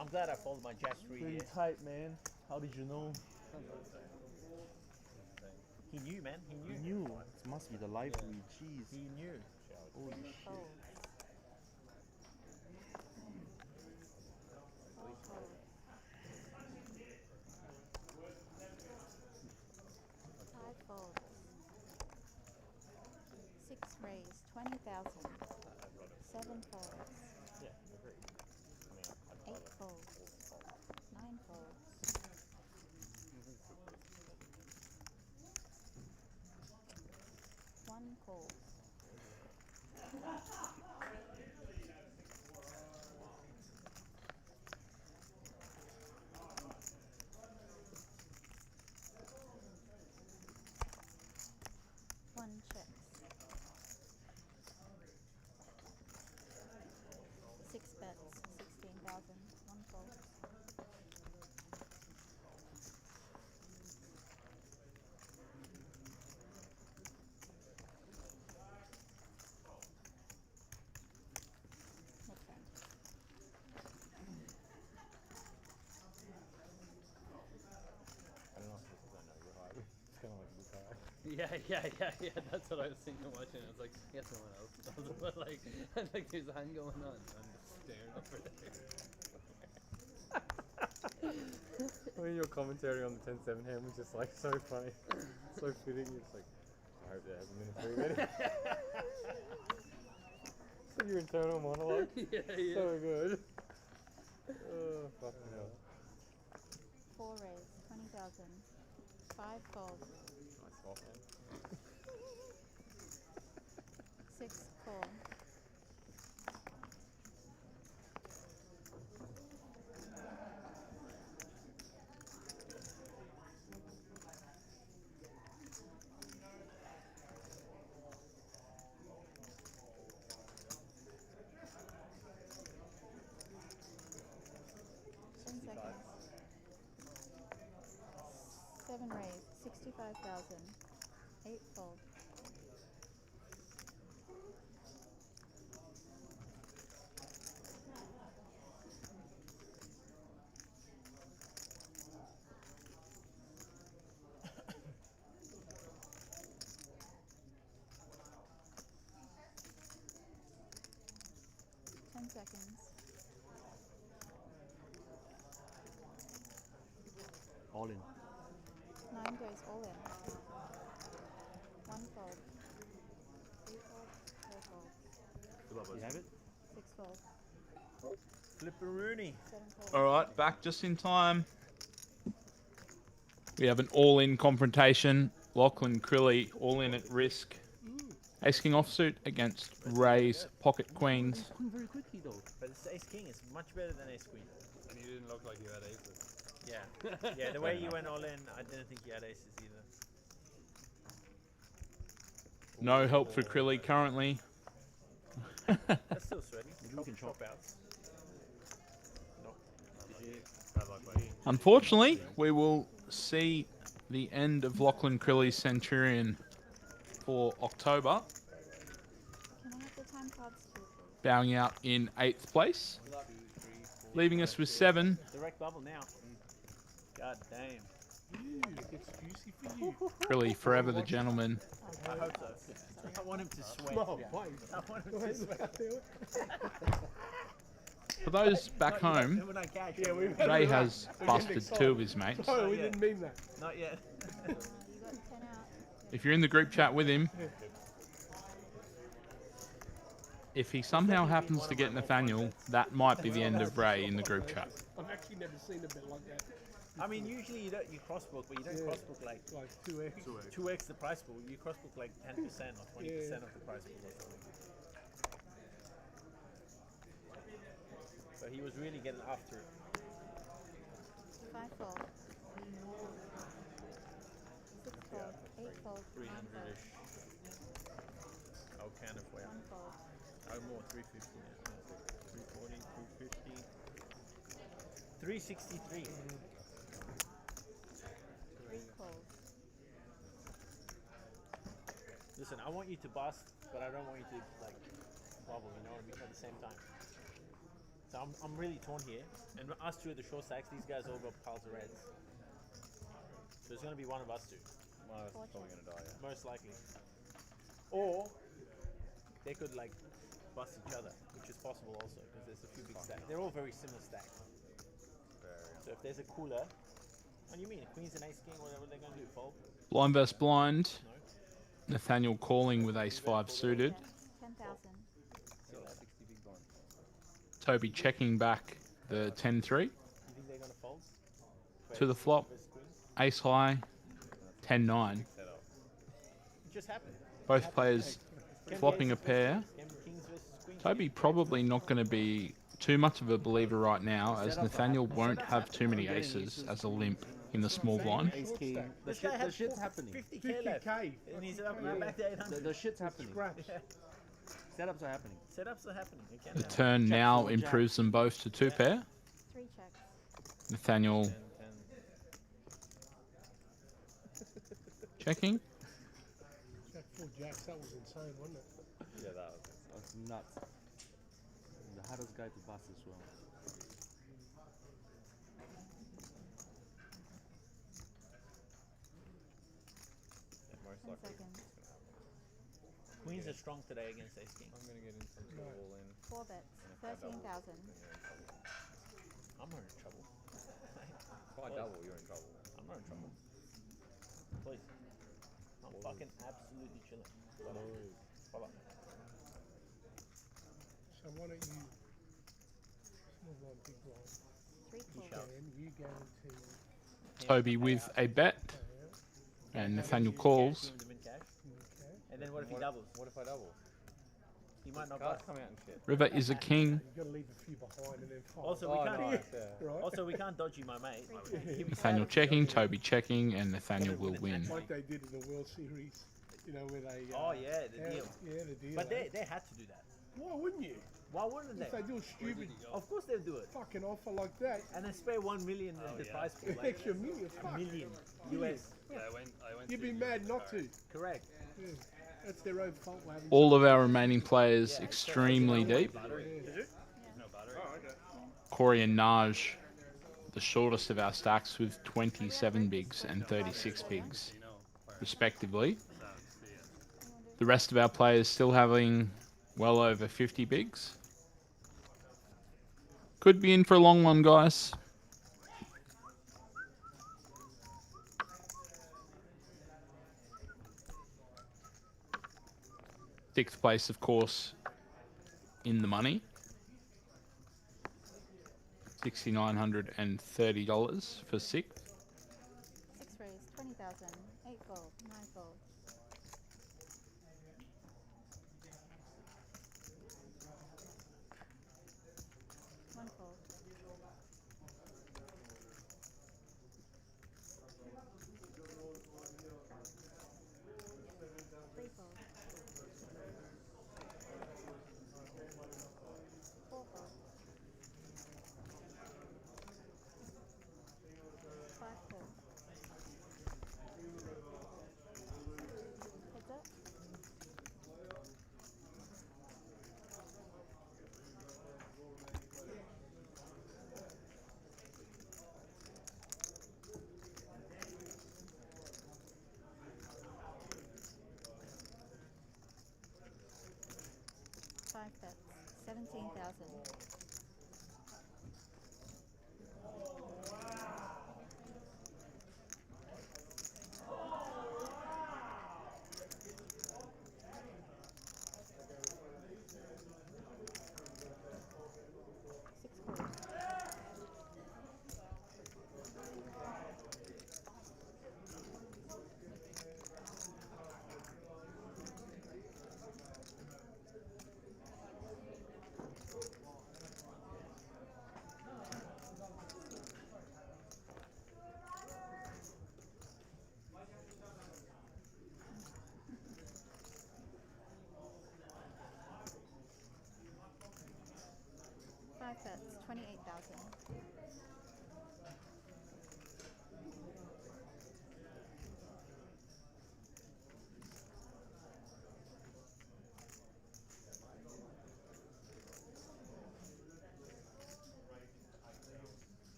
I'm glad I folded my jack 3 Pretty here. tight, man. How did you know? He knew, man. He knew. He knew. It must be the live read. Jeez. He knew. Holy shit. Fold. Five folds. 6 raised, 20,000. 7 folds. Yeah, agreed. I mean, I'd 8 folds. 9 folds. 1 call. One checks. 6 bets, 16,000. 1 fold. Next hand. I don't know if this is, I know you're high. It's kind of like this high. Yeah. That's what I was thinking watching. I was like, yeah, someone else. I was like, there's a hand going on. I'm just staring over there. I mean, your commentary on the 10-7 hand was just like so funny. So fitting. You're just like, I hope that has a minute 3 ready. So your internal monologue. Yeah. So good. Oh, fucking hell. 4 raised, 20,000. 5 folds. Nice offhand. 6 call. Seconds. 7 raised, 65,000. 8 fold. Seconds. All in. 9 goes all in. 1 fold. 3 fold. 4 fold. You have it? 6 fold. Flipperoonie. 7 fold. All right, back just in time. We have an all-in confrontation. Lachlan Crilly all in at risk. Ace King offsuit against Ray's pocket queens. Queen very quickly though. But this Ace King is much better than Ace Queen. And you didn't look like you had aces. Yeah. Yeah, the way you went all in, I didn't think you had aces either. No help for Crilly currently. That's still sweaty. Maybe we can chop. outs. No. Bad luck, buddy. Unfortunately, we will see the end of Lachlan Crilly's Centurion for October, Can I have the time cards too, please? bowing out in 8th place, leaving us with 7. Direct bubble now. God damn. It's juicy for you. Crilly forever the gentleman. I hope so. I want him to sweat. No, wait. I want him to sweat. For those back home, When I cash, Yeah, we've Ray has busted 2 of his mates. No, we Yeah. didn't mean that. Not yet. You got 10 out. If you're in the group chat with him, If he somehow happens to get Nathaniel, that might be the end of Ray in the group chat. I've actually never seen a bet like that. I mean, usually you crossbook, but you don't crossbook like 2x. 2x the price pool. You crossbook like 10% or 20% of the price pool or something. So he was really getting after it. 5 fold. 6 fold. 8 fold. 300-ish. Oh, kind of way. 1 fold. Oh, more 350. 340, 350. 363. 3 fold. Listen, I want you to bust, but I don't want you to like bubble, you know, at the same time. So I'm really torn here. And us two are the short stacks. These guys all got piles of reds. So it's going to be one of us two. One of us is probably going to die, yeah. Most likely. Or they could like bust each other, which is possible also because there's a few big stacks. They're all very similar stacks. So if there's a cooler, what do you mean? Queens and ace king, whatever they're going to do, fold? Blind versus blind. No. Nathaniel calling with ace 5 suited. 10,000. Still 60 big blinds. Toby checking back the 10-3 You think they're going to fold? to the flop. Ace high, 10-9. It just happened. Both players flopping a pair. Kings versus queens. Toby probably not going to be too much of a believer right now, as Nathaniel won't have too many aces as a limp in the small blind. Ace king. The shit's happening. 50k left. 50k. And he's up back to 800. The shit's happening. Scratch. Setups are happening. Setups are happening. It can The happen. turn now improves them both to 2 pair. 3 checks. Nathaniel 10. checking. Jack 4 jacks, that was insane, wasn't it? Yeah, that was That's nuts. The hardest guy to bust as well. most 10 likely. seconds. Queens are strong today against ace king. I'm going to get in some sort of all in. 4 bets. And if I double, 13,000. then you're in trouble. I'm not in trouble. If I double, you're in trouble. I'm not in trouble. Please. I'm fucking absolutely chilling. Follow. So why don't you small blind, big blind? 3 fold. And you guarantee Toby with a bet, and Nathaniel calls. Give him the mid cash. okay. And then what if he doubles? What if I double? He might not Cards bust. come out and shit. River is a king. You've got to leave a few behind and then fold. Also, we can't. nice, yeah. Right? Also, we can't dodge you, my mate. Nathaniel checking, Toby checking, and Nathaniel will win. Like they did in the World Series, you know, where they... Oh yeah, the deal. Yeah, the deal. But they had to do that. Why wouldn't you? Why wouldn't If they? they do a stupid Of course they'll do it. fucking offer like that, And then spare 1 million in the prize pool. Like, extra million, fuck. $1 million US. Yeah, I went You'd to be use mad the not card. to. Correct. Yeah. That's their own fault. We're having All of our remaining players Yeah, extremely deep. Battery. Is it? No battery. Corey and Naj, the shortest of our stacks, with 27 bigs and 36 bigs, You know, fire respectively. sound. See ya. The rest of our players still having well over 50 bigs. Could be in for a long one, guys. Sixth place, of course, in the money. $6,930 for sixth. 6 raise. 20,000. 8 fold. 9 fold. 1 fold. 3 fold. 4 fold. 5 fold. Heads up. Five bets. 17,000.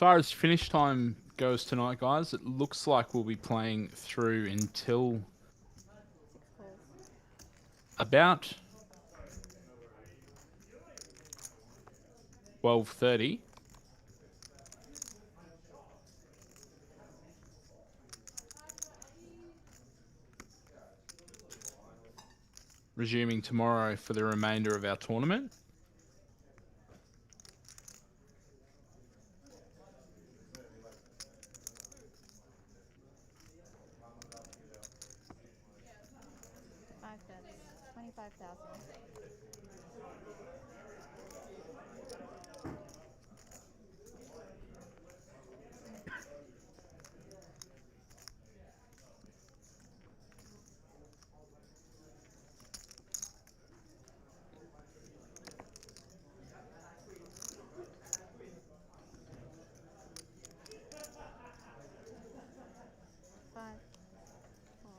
far as finish time goes tonight, guys, it looks like we'll be playing through until 6 calls. about 12:30. Resuming tomorrow for the remainder of our tournament. Five bets. 25,000. Five. 4.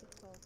6 calls.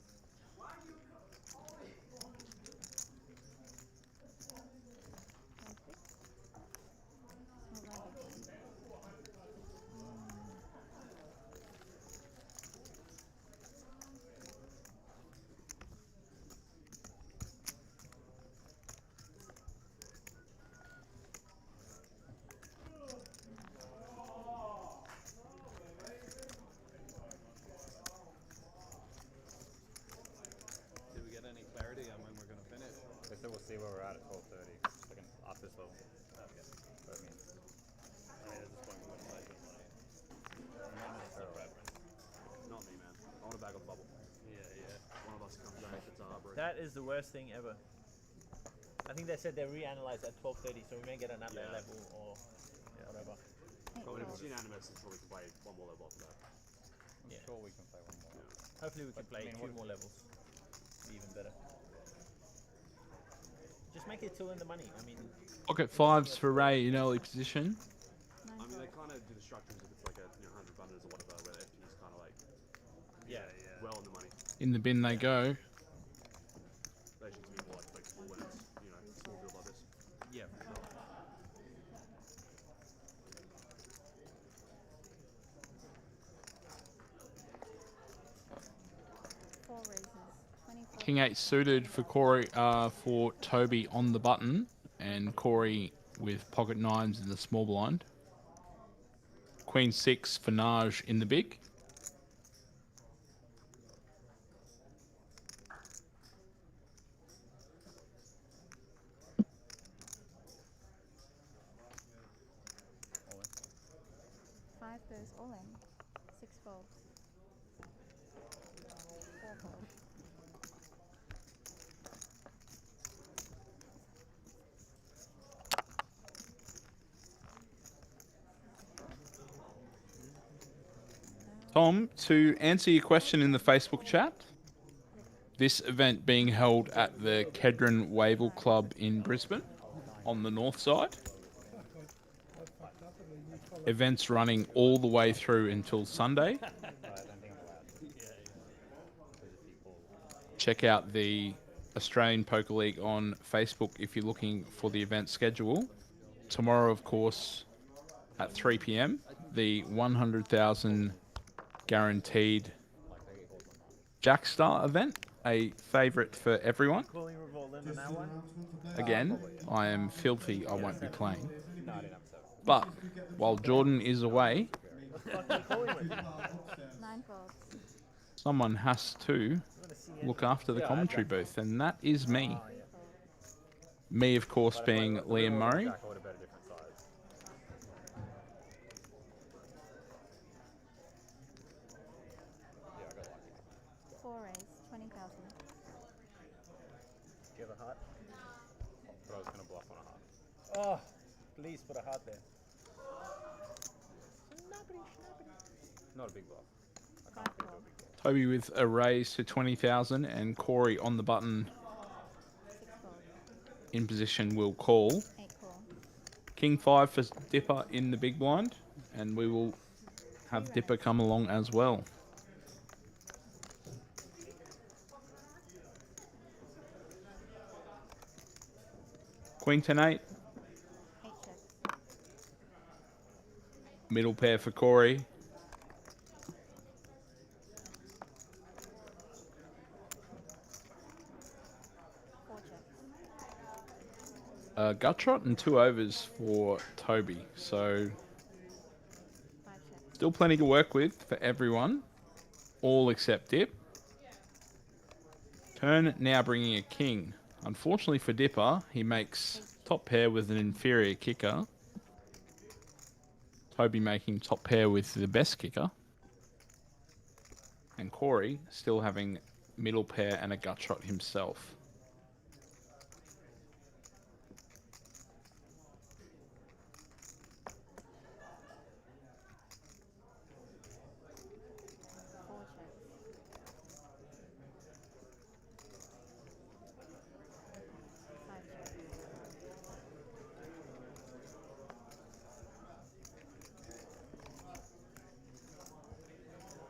Did we get any clarity on when we're going to finish? They said we'll see where we're at 12:30. Second after this level. So it means. I mean, at this point we're going to play some money. That's the preference. Not me, man. I want to bag on bubble. Yeah. One of us comes down if it's a heartbreak. That is the worst thing ever. I think they said they reanalyze at 12:30, so we may get another level or whatever. Probably if it's unanimous, it's probably can play one more level after that. I'm sure we can play one more. Hopefully we can But, play I mean, 2 more levels. Be even better. Just make it 2 in the money. I mean, Pocket fives for Ray in early position. I mean, they kind of do the structures if it's like a 100 runners or whatever, where the FP is kind of like well in the money. In the bin they go. They should be more like flexible when it's small field like this. Yeah, for sure. Four raises. 24. King 8 suited for Corey, for Toby on the button, and Corey with pocket 9s in the small blind. Queen 6 for Naj in the big. Five goes all in. 6 folds. 4 folds. Tom, to answer your question in the Facebook chat, this event being held at the KEDRON-WAVELL Club in Brisbane on the north side. Events running all the way through until Sunday. Check out the Australian Poker League on Facebook if you're looking for the event schedule. Tomorrow, of course, at 3 p.m, the 100,000 guaranteed Jackstar event, a favourite for everyone. Again, I am filthy, I won't be playing. But while Jordan is away, 9 folds. someone has to look after the commentary booth, and that is me. Me, of course, being Liam Murray. Four raise. 20,000. Do you have a heart? But I was going to bluff on a heart. Oh, please put a heart there. Not a big bluff. I 5 can't think of a fold. big bluff. Toby with a raise to 20,000, and Corey on the button 6 fold. in position will call. 8 call. King 5 for Dipper in the big blind, and we will have Dipper come along as well. Queen 10 8. 8 checks. Middle pair for Corey. Gut trot and 2 overs for Toby. So still plenty to work with for everyone. All except Dip. Turn now bringing a king. Unfortunately for Dipper, he makes top pair with an inferior kicker. Toby making top pair with the best kicker. And Corey still having middle pair and a gut shot himself.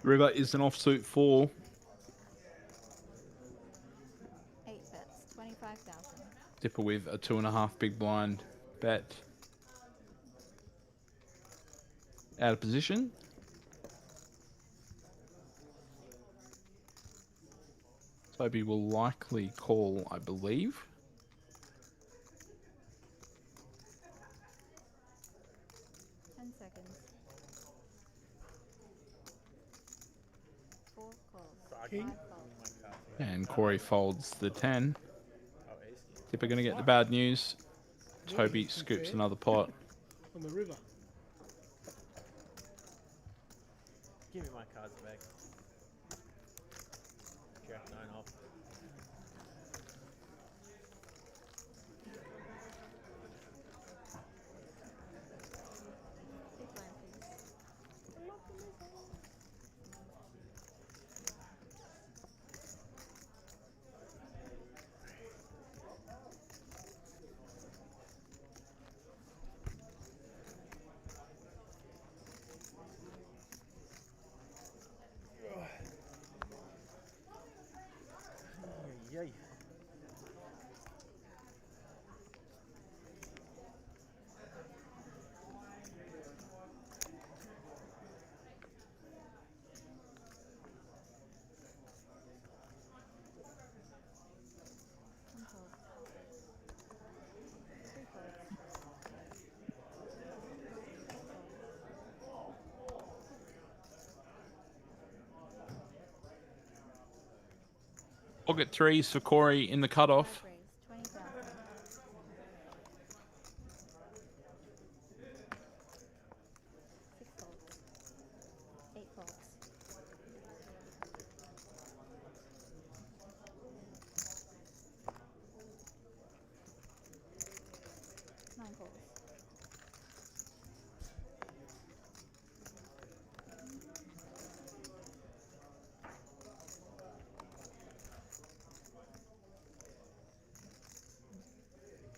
River is an offsuit 4. 8 bets, 25,000. Dipper with a 2.5 big blind bet. Out of position. Toby will likely call, I believe. King. And Corey folds the 10. Dipper going to get the bad news. Toby scoops another pot. On the river. Give me my cards back. Jack 9 off. Yay. Pocket 3s for Corey in the cutoff. 20,000. 6 folds. 8 folds. 9 folds.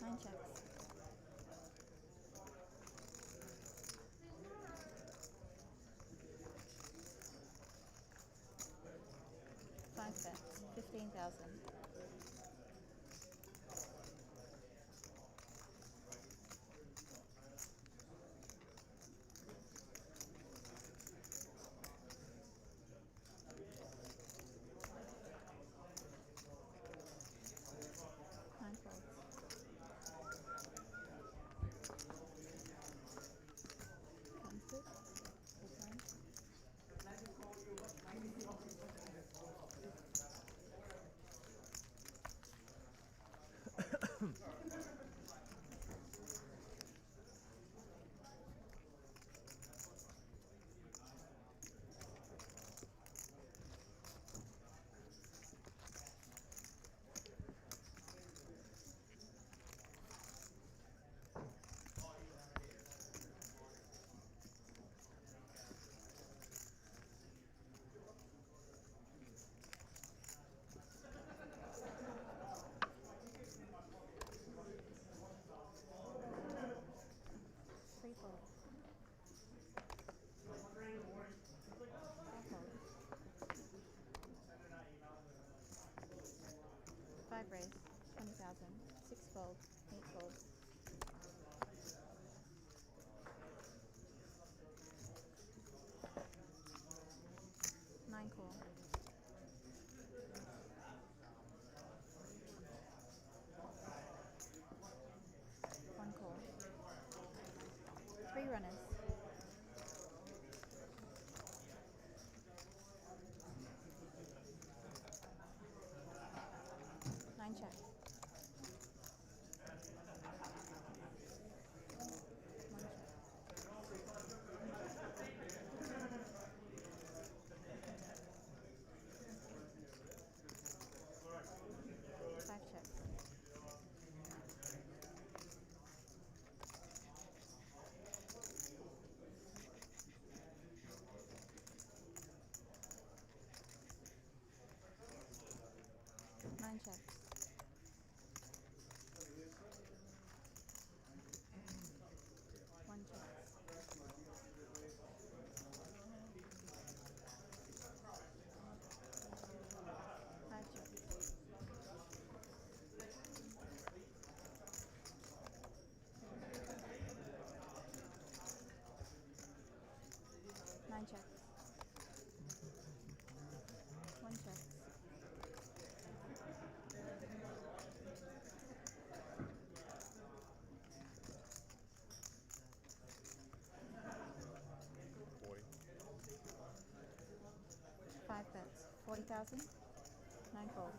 9 checks. 5 bets, 15,000. Five raise, 20,000. 6 fold, 8 fold. runners. 9 check. 1 check. 5 check. 9 checks. 1 check. 5 checks. 9 checks. 1 check. 5 bets. 40,000. 9 folds.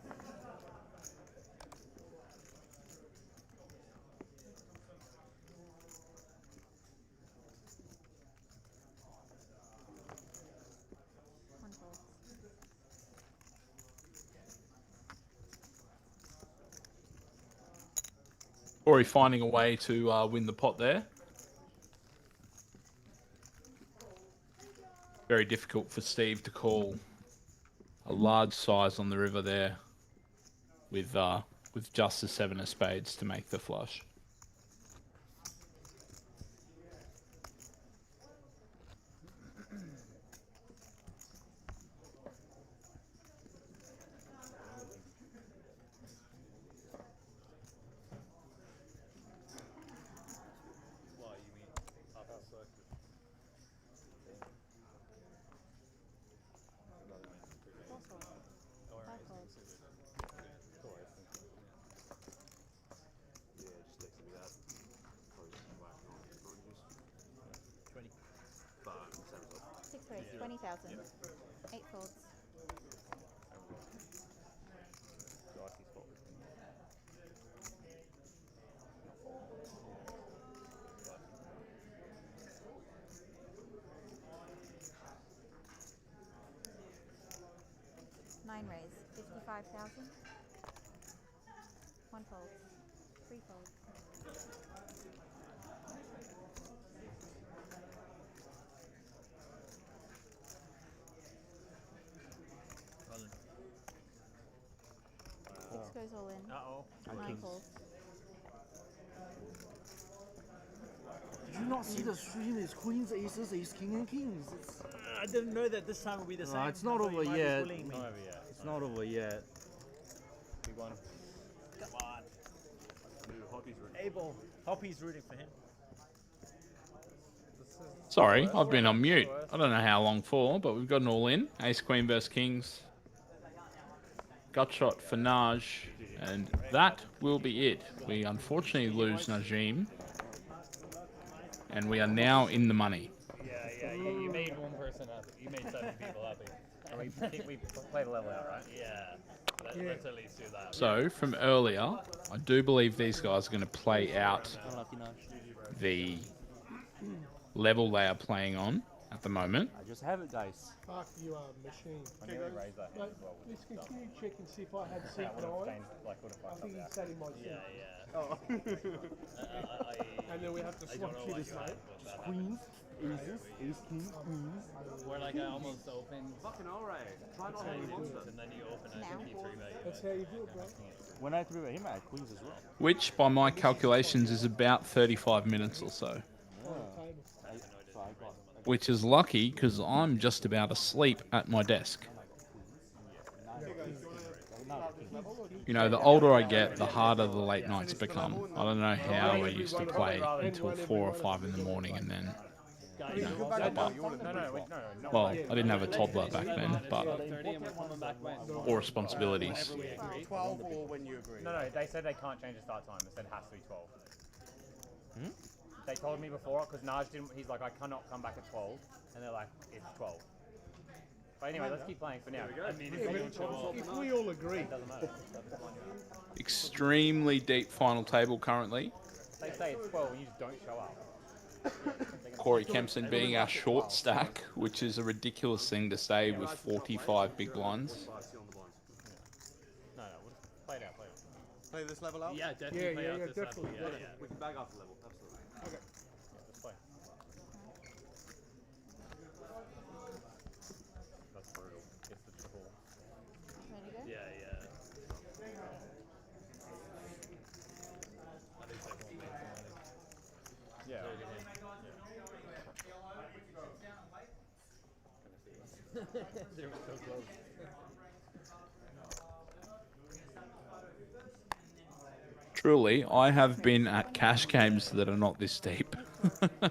One fold. Ori finding a way to win the pot there. Very difficult for Steve to call a large size on the river there with just the 7 of spades to make the flush. Why, you mean up our circuit? Or Five is folds. it cool, I think, Yeah, it just sticks to be that. Probably just whack not juice. 20. But 7 fold. 6 raise. 20,000. 8 folds. Dicey spot. 9 raise. 55,000. 1 fold. 3 fold. Six goes all in. Uh-oh. 9 folds. Did you not see the stream? It's queens, aces, ace, king, and kings. It's, I didn't know that this time would be the same. it's not I thought over you might be yet. bullying me. Not over yet. it's not over yet. Big one. Come on. Dude, Hoppy's rooting. Abel. Hoppy's rooting for him. Sorry, I've been on mute. I don't know how long for, but we've got an all in. Ace, Queen versus Kings. Gut shot for Naj. And that will be it. We unfortunately lose Najim. And we are now in the money. Yeah, you made one person happy. You made 7 people happy. And we played a level out, right? Yeah. Let's at least do that. So, from earlier, I do believe these guys are going to play out the level they are playing on at the moment. I just have it, guys. Fuck you, machine. I nearly raised that hand Mate, as well. let's continue check and see if I had seat That would have 9. changed, like, would have I fucked think he up sat in my seat. Yeah. Oh. I And then we have to I swap don't know cheaters, why you mate. had, but Just that queens, aces, ace, king, queens. Where like I almost opened, Fucking alright. Try not to be a monster. and then you open a Now. key 3-bet. That's how you do it, bro. When I threw at him, I had queens as well. Which, by my calculations, is about 35 minutes or so. Which is lucky, because I'm just about asleep at my desk. You know, the older I get, the harder the late nights become. I don't know how I used to play until 4 or 5 in the morning and then, you know, step up. Well, I didn't have a toddler back then, but or responsibilities. 12 or when you agree? No, they said they can't change the start time. They said it has to be 12. they told me before because Naj didn't. He's like, I cannot come back at 12, and they're like, it's 12. But anyway, let's keep playing for now. I mean, If we all agree, It doesn't matter. Extremely deep final table currently. They say it's 12 and you just don't show up. Corey Kempson being our short stack, which is a ridiculous thing to say with 45 big blinds. No, we'll just play it out, play it out. Play this level up? Yeah, definitely play out this level. definitely. Yeah, yeah. We can bag up the level, absolutely. Okay. Yeah, just play. That's brutal. It's the triple. Ready to go? Yeah, yeah. I think that won't make money. Yeah. There it is. They were so close. Truly, I have been at cash games that are not this deep. 9 fold.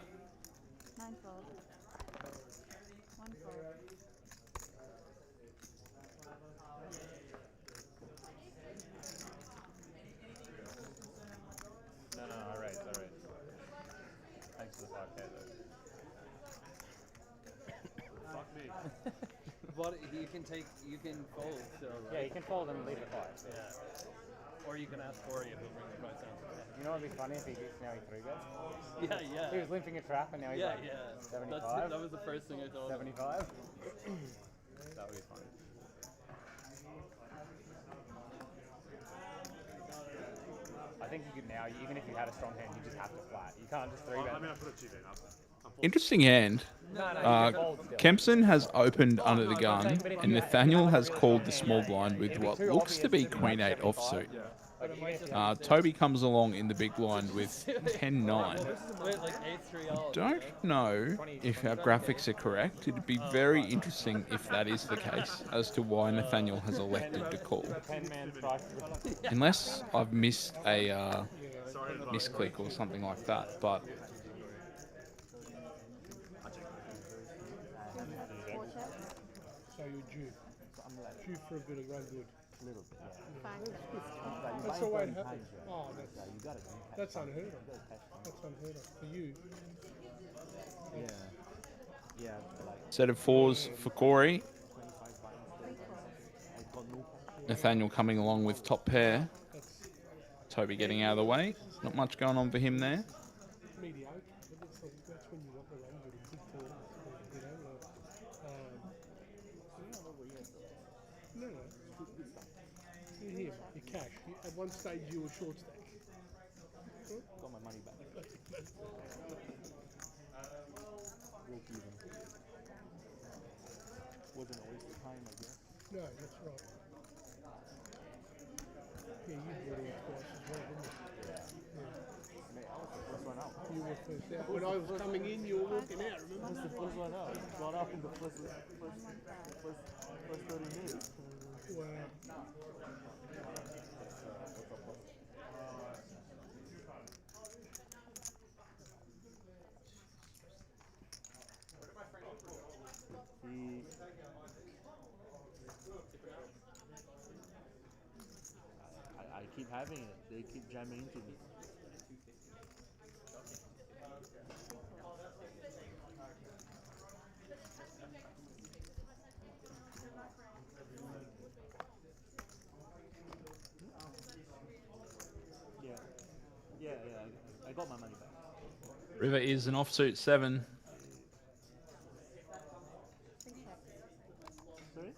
1 fold. No, I raised. Thanks for the 5k though. Fuck me. But you can fold, so. Yeah, you can fold and leave it 5. Yeah. Or you can ask Corey if he'll bring the price down. You know what would be funny if he gets now he 3 bets? Yeah, yeah. He was limping a trap and now he's Yeah, like yeah. 75. That was the first thing I told him. 75. That would be funny. I think you could now, even if you had a strong hand, you just have to flat. You can't just 3 bet. I mean, I put a 2 in up. Interesting hand. Kempson has opened under the gun, and Nathaniel has called the small blind with what looks to be Queen 8 offsuit. Toby comes along in the big blind with 10-9. Don't know if our graphics are correct. It'd be very interesting if that is the case as to why Nathaniel has elected to call. Unless I've missed a misclick or something like that, but 4 checks. So you're due. Due for a bit of run good. A little bit, yeah. 5 checks. That's the way it happens. Oh, that's unheard of. That's unheard of. For you. Yeah. Yeah, like set of 4s for Corey. 3 calls. Nathaniel coming along with top pair. Toby getting out of the way. Not much going on for him there. Mediocre, but that's when you want the run good. Big calls. You know, no. You're here, you're cash. At one stage you were short stack. got my money back. Broke even. Wasn't always the time, I guess. No, that's right. Yeah, you brought in twice as well, didn't you? Mate, I was the first one out. You were first out. When I was coming in, you were walking out, I was remember? the first one out. Got out in the first 30 minutes. Wow. I keep having it. They keep jamming into me. Yeah. I got my money back. River is an offsuit 7. 3 checks. Sorry?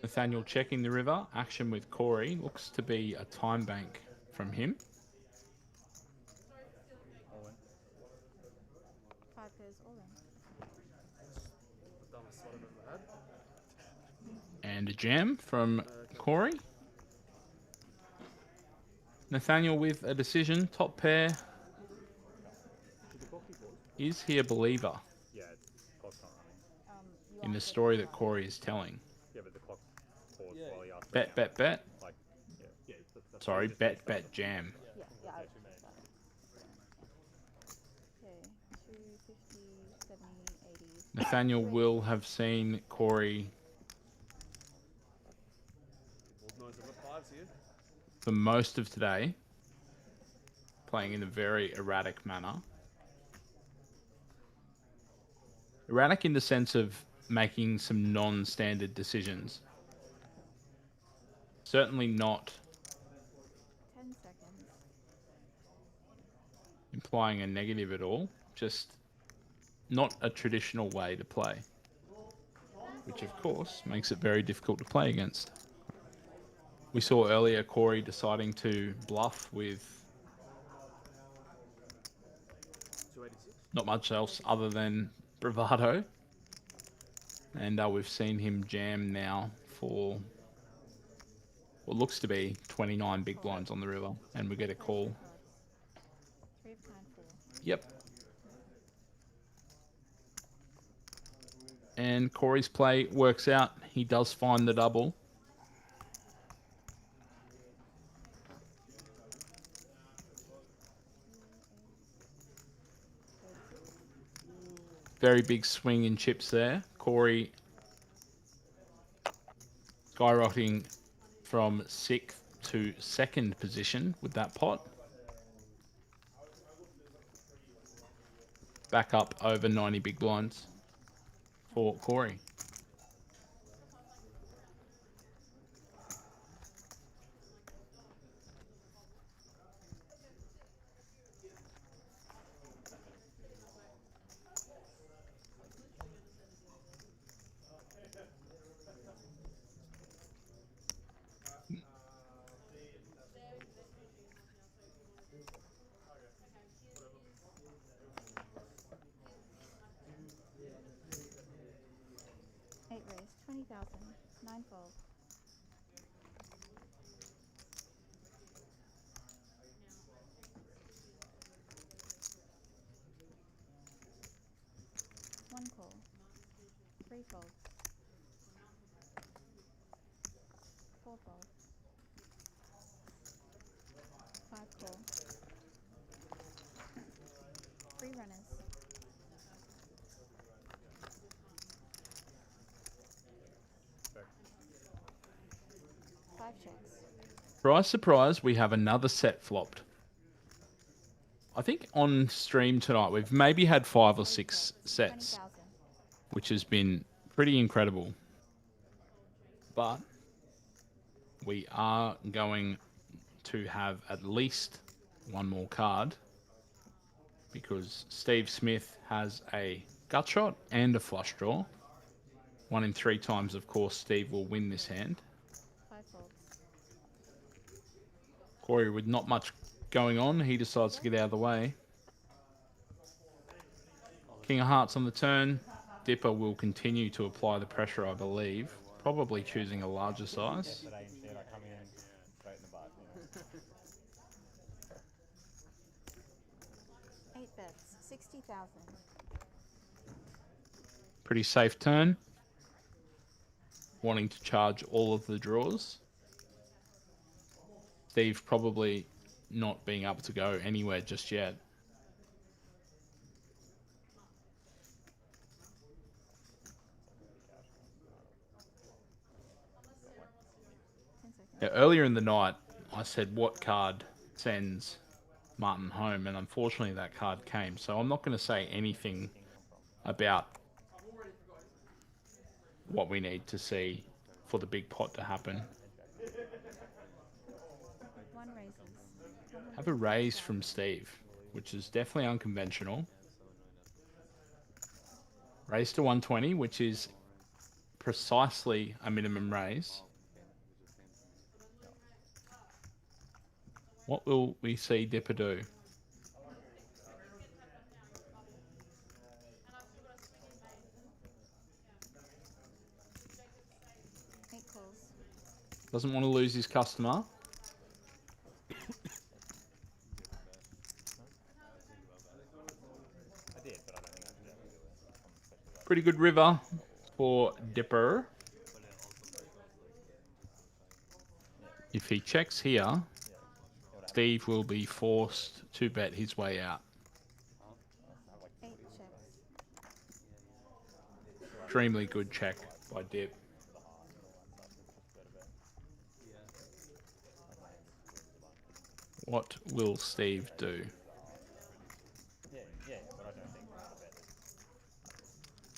Nathaniel checking the river. Action with Corey. Looks to be a time bank from him. 5 pairs all in. And a jam from Corey. Nathaniel with a decision. Top pair is he a believer Yeah, clock's not running. in the story that Corey is telling? Yeah, but the clock paused while he asked. Bet, bet, bet. Like, yeah. That's Sorry, bet, bet, jam. Yeah, yeah. Okay, 250, 70, 80. Nathaniel will have seen Corey Old nose, I've got fives here. for most of today, playing in a very erratic manner. Erratic in the sense of making some non-standard decisions. Certainly not 10 seconds. implying a negative at all. Just not a traditional way to play. Which, of course, makes it very difficult to play against. We saw earlier Corey deciding to bluff with not much else other than bravado. And we've seen him jam now for what looks to be 29 big blinds on the river. And we get a call. 3 of kind, 4. Yep. And Corey's play works out. He does find the double. Very big swing in chips there. Corey skyrocketing from 6th to 2nd position with that pot. Back up over 90 big blinds for Corey. Eight raise, 20,000. 9 fold. One call. 3 fold. 4 fold. 5 call. 3 runners. Surprise, surprise, we have another set flopped. I think on stream tonight we've maybe had 5 or 6 sets, which has been pretty incredible. But we are going to have at least one more card because Steve Smith has a gut shot and a flush draw. 1 in 3 times, of course, Steve will win this hand. Corey, with not much going on, he decides to get out of the way. King of Hearts on the turn. Dipper will continue to apply the pressure, I believe. Probably choosing a larger size. 8 bets, 60,000. Pretty safe turn. Wanting to charge all of the draws. Steve probably not being able to go anywhere just yet. Yeah, earlier in the night, I said what card sends Martin home, and unfortunately that card came. So I'm not going to say anything about what we need to see for the big pot to happen. Have a raise from Steve, which is definitely unconventional. Raise to 120, which is precisely a minimum raise. What will we see Dipper do? Doesn't want to lose his customer. pretty good river for Dipper. If he checks here, Steve will be forced to bet his way out. 8 checks. Extremely good check by Dip. What will Steve do? Yeah, yeah, but I don't think I want to bet this.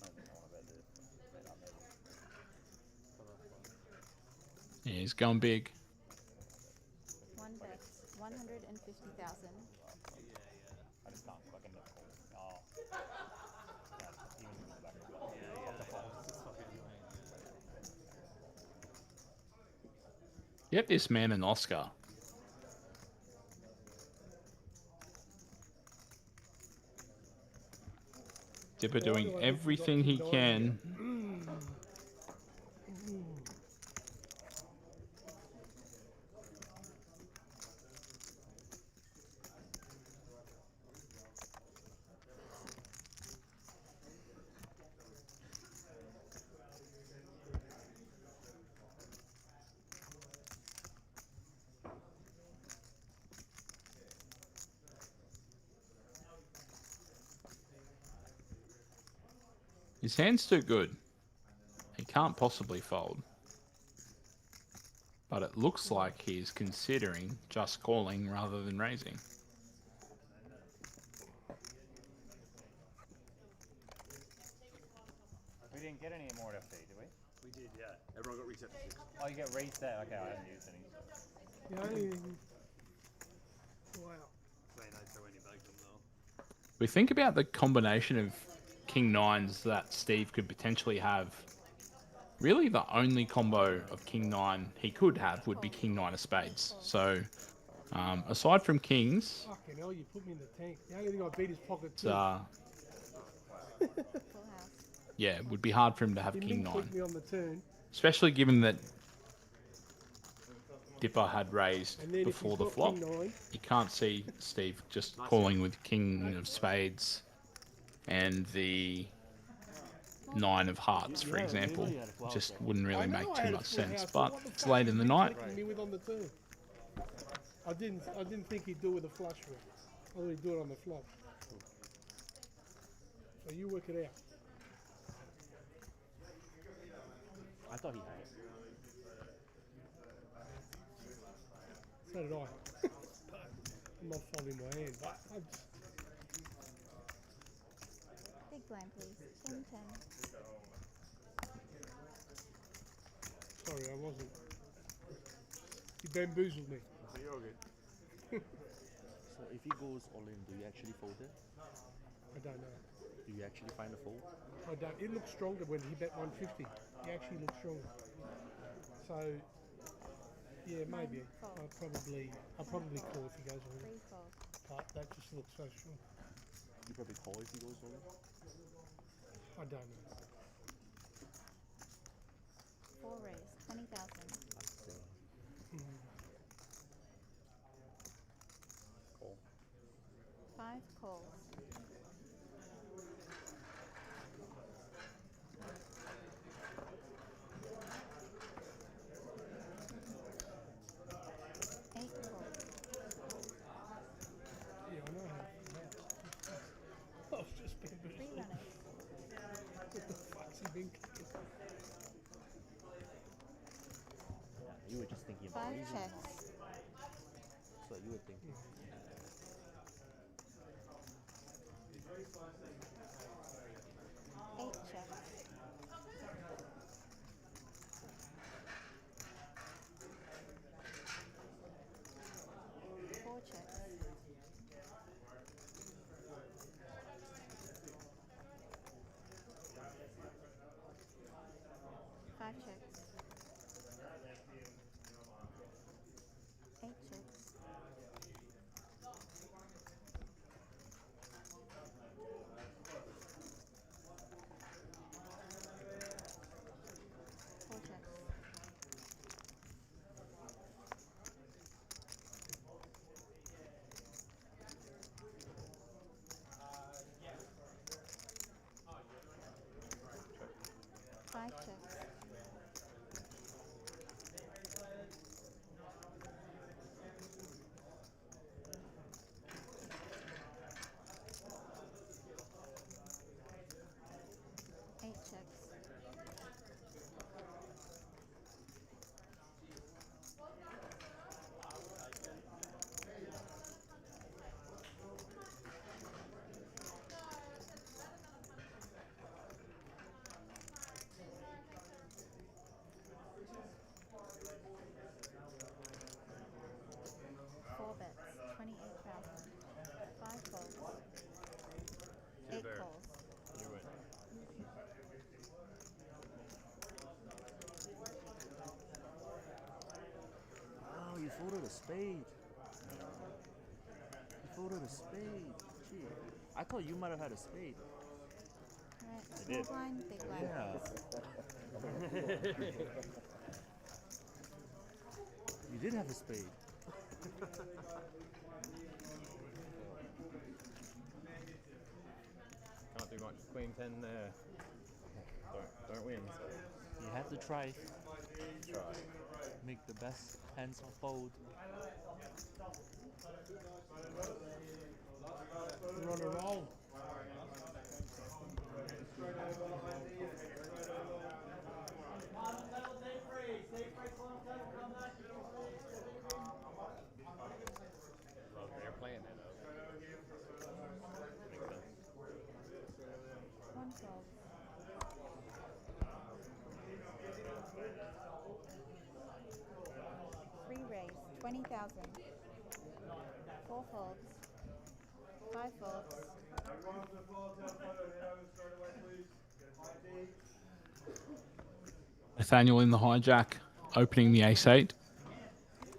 I don't think I want to bet this. Bet up maybe. Yeah, he's going big. 1 bet. 150,000. I just can't fucking not call. Oh. Yeah, even with the back of the box. Get this man an Oscar. Dipper doing everything he can. His hand's too good. He can't possibly fold. But it looks like he's considering just calling rather than raising. We didn't get any more at FD, did we? We did, yeah. Everyone got reset to 6. Oh, you get reset. Okay, I haven't used any. The only wow. They don't throw any back them though. We think about the combination of King Nines that Steve could potentially have. Really, the only combo of King Nine he could have would be King Nine of Spades. So, aside from Kings, Fucking hell, you put me in the tank. The only thing I beat is pocket 2. yeah, it would be hard for him to have He King clicked 9. me on the turn. Especially given that Dipper had raised And then if before he's the got flop. King 9, You can't see Steve just calling with King of Spades and the 9 of Hearts, for example. Just wouldn't really make too much sense. But it's late in the night. me with on the turn. I didn't think he'd do it with a flush draw. I thought he'd do it on the flop. So you work it out. I thought he had it. So did I. I'm not folding my hand. Big blind, please. 10, 10. Sorry, I wasn't. You bamboozled me. So you're good. So if he goes all in, do you actually fold it? I don't know. Do you actually find a fold? I don't. It looks stronger when he bet 150. He actually looks stronger. So, yeah, maybe. I'll probably call if he goes all in. But that just looks so strong. You probably call if he goes all in? I don't know. 4 raise. 20,000. Call. 5 calls. Yeah, I know how. I was just bamboozled. What the fuck's he been kicking? You were just thinking about 5 raising. checks. So you were thinking. 8 checks. 4 checks. 5 checks. 8 checks. 4 checks. 5 a spade. He folded a spade. Gee, I thought you might have had a spade. Alright, small blind, big blind. Yeah. You did have a spade. Can't do much. Queen 10 there. Don't win. So. You have to try. Try. Make the best hands of fold. We're on a roll. Well, they're playing it though. Makes sense. 112. 3 raise, 20,000. 4 folds. 5 folds. Nathaniel in the hijack, opening the ace-8.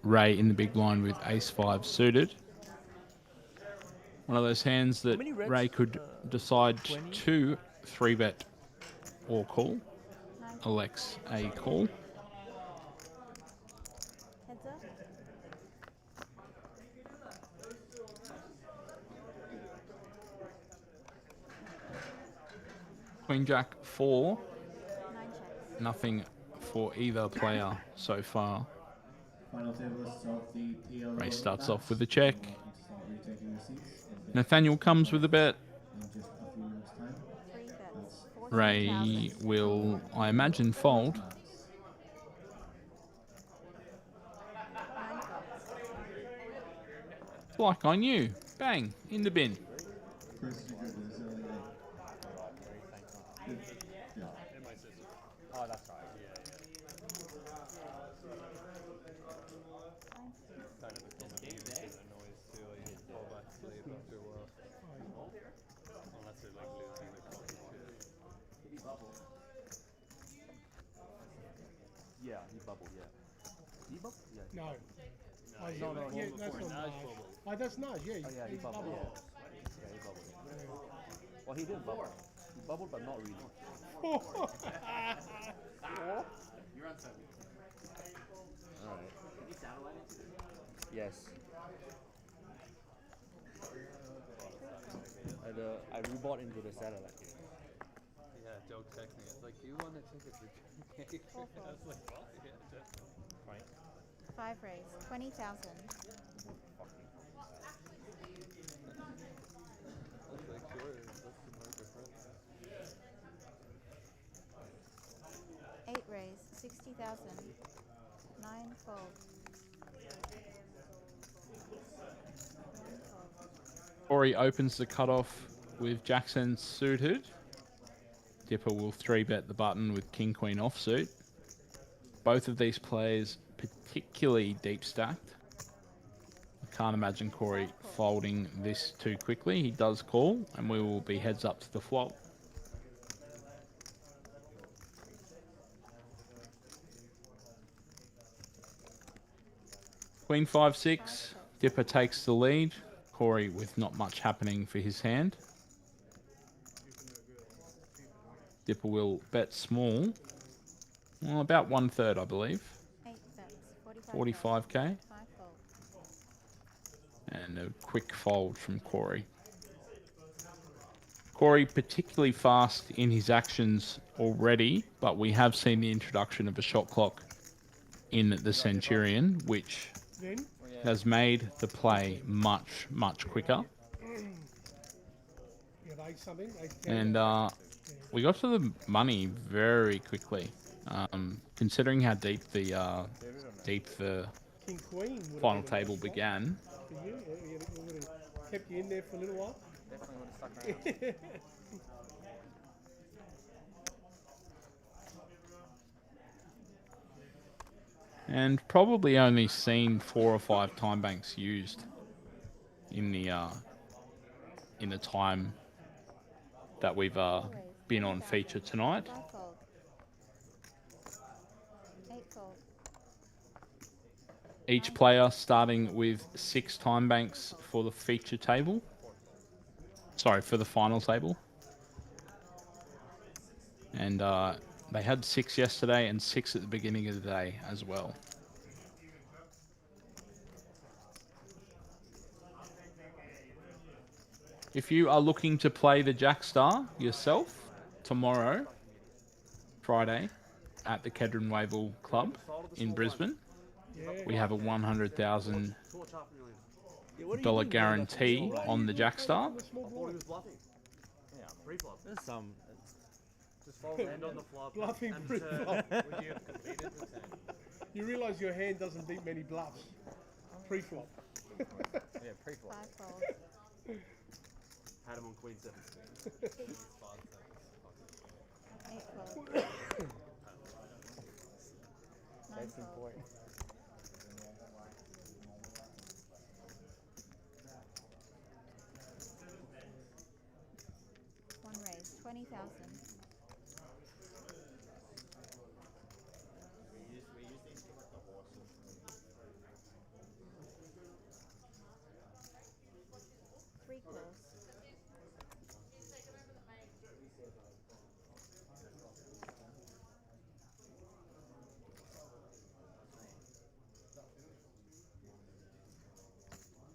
Ray in the big blind with ace-5 suited. One of those hands that many reds? Ray could decide 20? to 3-bet or call. 9. Elects a call. Heads up. Queen Jack 4. 9 checks. Nothing for either player so far. Final table lists of the PL Ray starts bats. off with a check. We're looking to start retaking the seats in Nathaniel comes with a bet. just a few minutes' time. 3 bets. Ray 14,000. will, I imagine, fold. 9 folds. Like I knew. Bang, in the bin. Chris, you good with this early game? Yeah. And my sister. Oh, that's right. Yeah. Kind of a combination of noise too. Like you fall back asleep after a while. Unless they're like losing their fucking shit. Yeah, he bubbled, yeah. He bubbled? Yeah. No. No, Oh, he yeah, bubbled yeah, before that's not Naj Naj. bubbled. Oh, that's Naj, yeah. Oh, yeah, he bubbled. Yeah. Yeah, he bubbled. Well, he didn't bubble. He bubbled, but not really. You're on 7. Alright. Can you satellite it? Yes. I rebought into the satellite. Yeah, Joe texted me. It's like, do you want to take a picture? I was like, well, yeah, definitely. Right. 5 raise, 20,000. I was like, sure, that's the microphone. 8 raise, 60,000. 9 fold. 9 fold. Corey opens the cutoff with Jackson suited. Dipper will 3-bet the button with King Queen offsuit. Both of these players particularly deep stacked. I can't imagine Corey folding this too quickly. He does call, and we will be heads up to the flop. Queen 5-6. Dipper takes the lead. Corey with not much happening for his hand. Dipper will bet small. Well, about 1/3, I believe. 8 bets, 45k. 5 fold. And a quick fold from Corey. Corey particularly fast in his actions already, but we have seen the introduction of a shot clock in the Centurion, which has made the play much, much quicker. And we got to the money very quickly, considering how deep the final table began. For you, it would have kept you in there for a little while. Definitely would have stuck around. And probably only seen 4 or 5 time banks used in the time that we've been on feature tonight. 5 fold. 8 fold. each player starting with 6 time banks for the feature table. Sorry, for the final table. And they had 6 yesterday and 6 at the beginning of the day as well. If you are looking to play the Jackstar yourself tomorrow, Friday, at the KEDRON-WAVELL Club in Brisbane, we have a $100,000 guarantee on the Jackstar. I thought he was bluffing. Yeah, pre-flop. There's some. Just fold land on the flop. Bluffing and pre-flop. Would you have completed the 10? You realise your hand doesn't beat many bluffs. Pre-flop. Yeah, pre-flop. 5 fold. Had him on queen 7. 8 fold. 9 That's fold. important. One raise. 20,000. Three calls.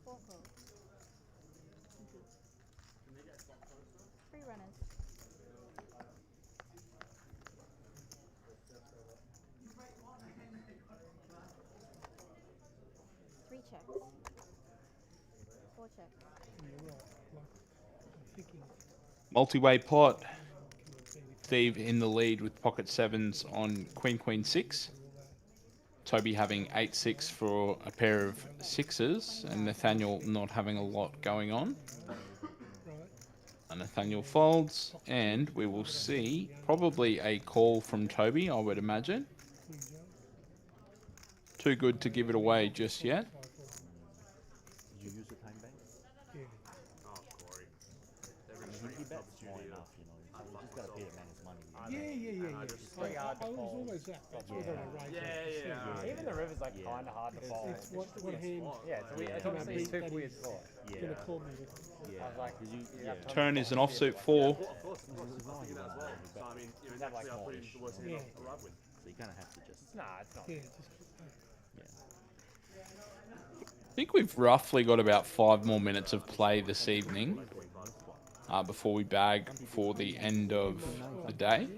Four calls. Three runners. Three checks. 4 checks. You're right. Like, I'm thinking. Multi-way pot. Steve in the lead with pocket 7s on Queen 6. Toby having 8-6 for a pair of 6s, and Nathaniel not having a lot going on. And Nathaniel folds, and we will see probably a call from Toby, I would imagine. Too good to give it away just yet. Did you use the time bank? Yeah. Oh, Corey. Every I mean, stream he bets subs small duty. enough, you know. I You fuck just got to pay the myself. man his money. Yeah. just very hard to I was fold. always that. That's what I raised. Yeah. Even the river's like kind of hard to fold. It's what hand. Yeah, it's weird. It's Can I obviously beat two that weird he's thought. gonna call me with? Yeah. I was like, Turn is an offsuit 4. Of course. I was thinking that as well. So, I mean, Is that like actually, I'll put in smallish? the worst hand I'll arrive with. So you kind of have to just. nah, it's not. Yeah, just. I think we've roughly got about 5 more minutes of play this evening before we bag for the end of the day.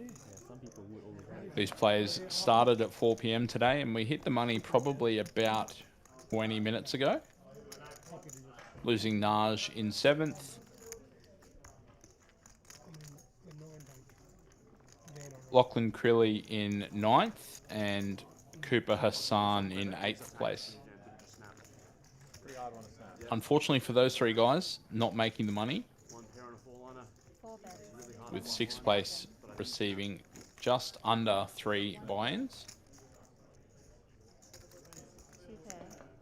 These players started at 4 p.m. today, and we hit the money probably about 20 minutes ago. Losing Naj in 7th. Lachlan Crilly in 9th, and Cooper Hassan in 8th place. Pretty hard one to snap. Unfortunately for those 3 guys, not making the money, One pair and a 4-liner. 4 bets. with 6th place receiving just under 3 buy-ins. 2 pair.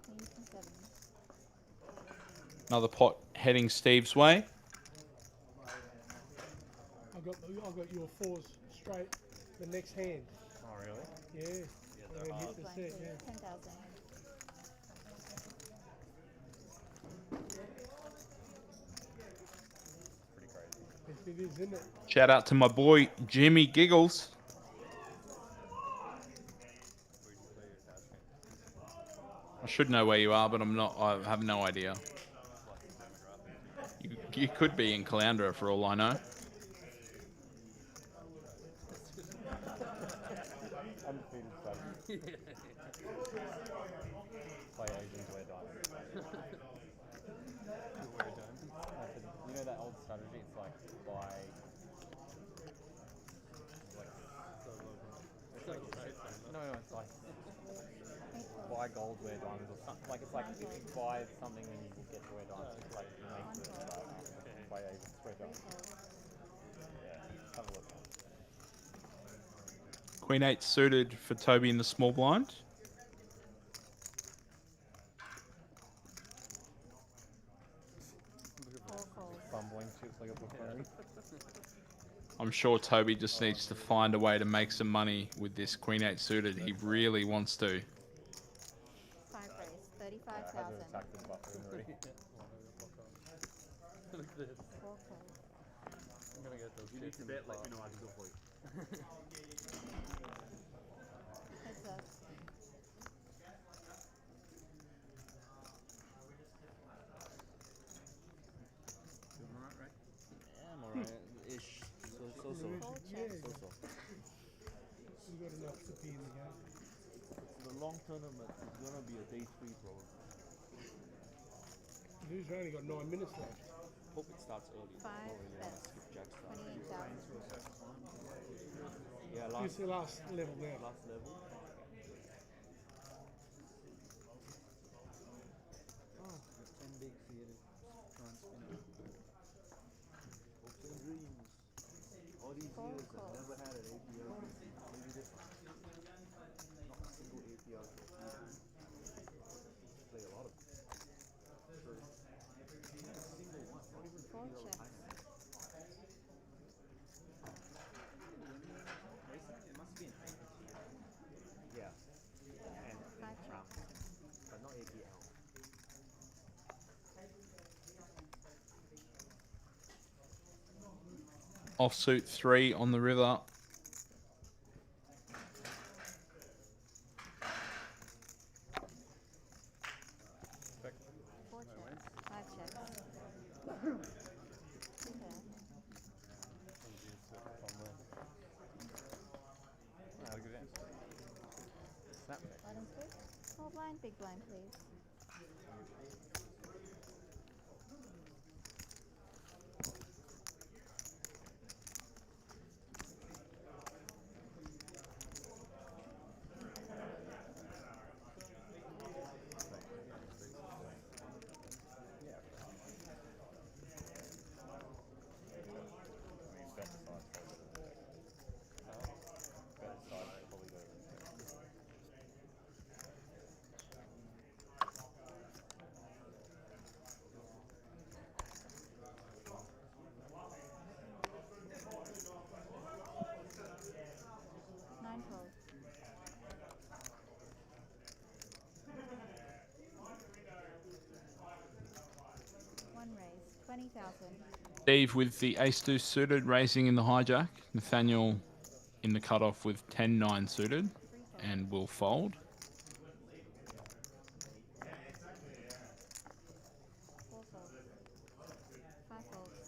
Queens and 7s. Another pot heading Steve's way. I got your 4s straight. The next hand. Oh, really? Yeah. they're And hard. hit the set. Yeah. 10,000. Pretty crazy. It is, isn't it? Shout out to my boy Jimmy Giggles. I should know where you are, but I'm not. I have no idea. You could be in Caloundra for all I know. Undefeated strategy. Play Asians wear diamonds. You know that old strategy? It's like buy. No, it's like buy gold, wear diamonds, or something. Like it's like if you buy something, then you will get to wear diamonds. It's like you make the buy Asians wear diamonds. Yeah, have a look. Queen 8 suited for Toby in the small blind. Fumbling chips like a book fairy. I'm sure Toby just needs to find a way to make some money with this Queen 8 suited. He really wants to. 5 raise. 35,000. I had to attack the buffer already. Look at this. 4 calls. I'm gonna get those You need chips to in bet, the let pot. me know, I can do it for you. Heads up. Doing alright, right? Yeah, I'm alright. Ish. So. Fold check. Yeah, So. you got enough to be in the game. The long tournament is gonna be a day 3 probably. Dude's only got 9 minutes left. Hope it starts early. 5 Don't really want to bets. skip jack start. 28,000. Yeah, Who's the last level now? last level. Oh, 10 bigs here to try and spin it. Hopes and dreams. All these Four years calls. I've never had an APLPT. Maybe this one. Not a single APLPT. Play a lot of them. Sure. Not a single one. Not even 4 PL checks. time. It must be an IPT, right? Yeah. And 5 round, checks. but not APL. Offsuit 3 on the river. Check. 4 checks. 5 checks. Okay. Had a good answer. Snap check. Bottom 2. Small blind, big blind, please. Yeah. I mean, bet aside, probably go to bet aside, probably go to 9 calls. One raise. 20,000. Steve with the ace deuce suited, raising in the hijack. Nathaniel in the cutoff with 10-9 suited, and will fold. 4 folds. 5 folds.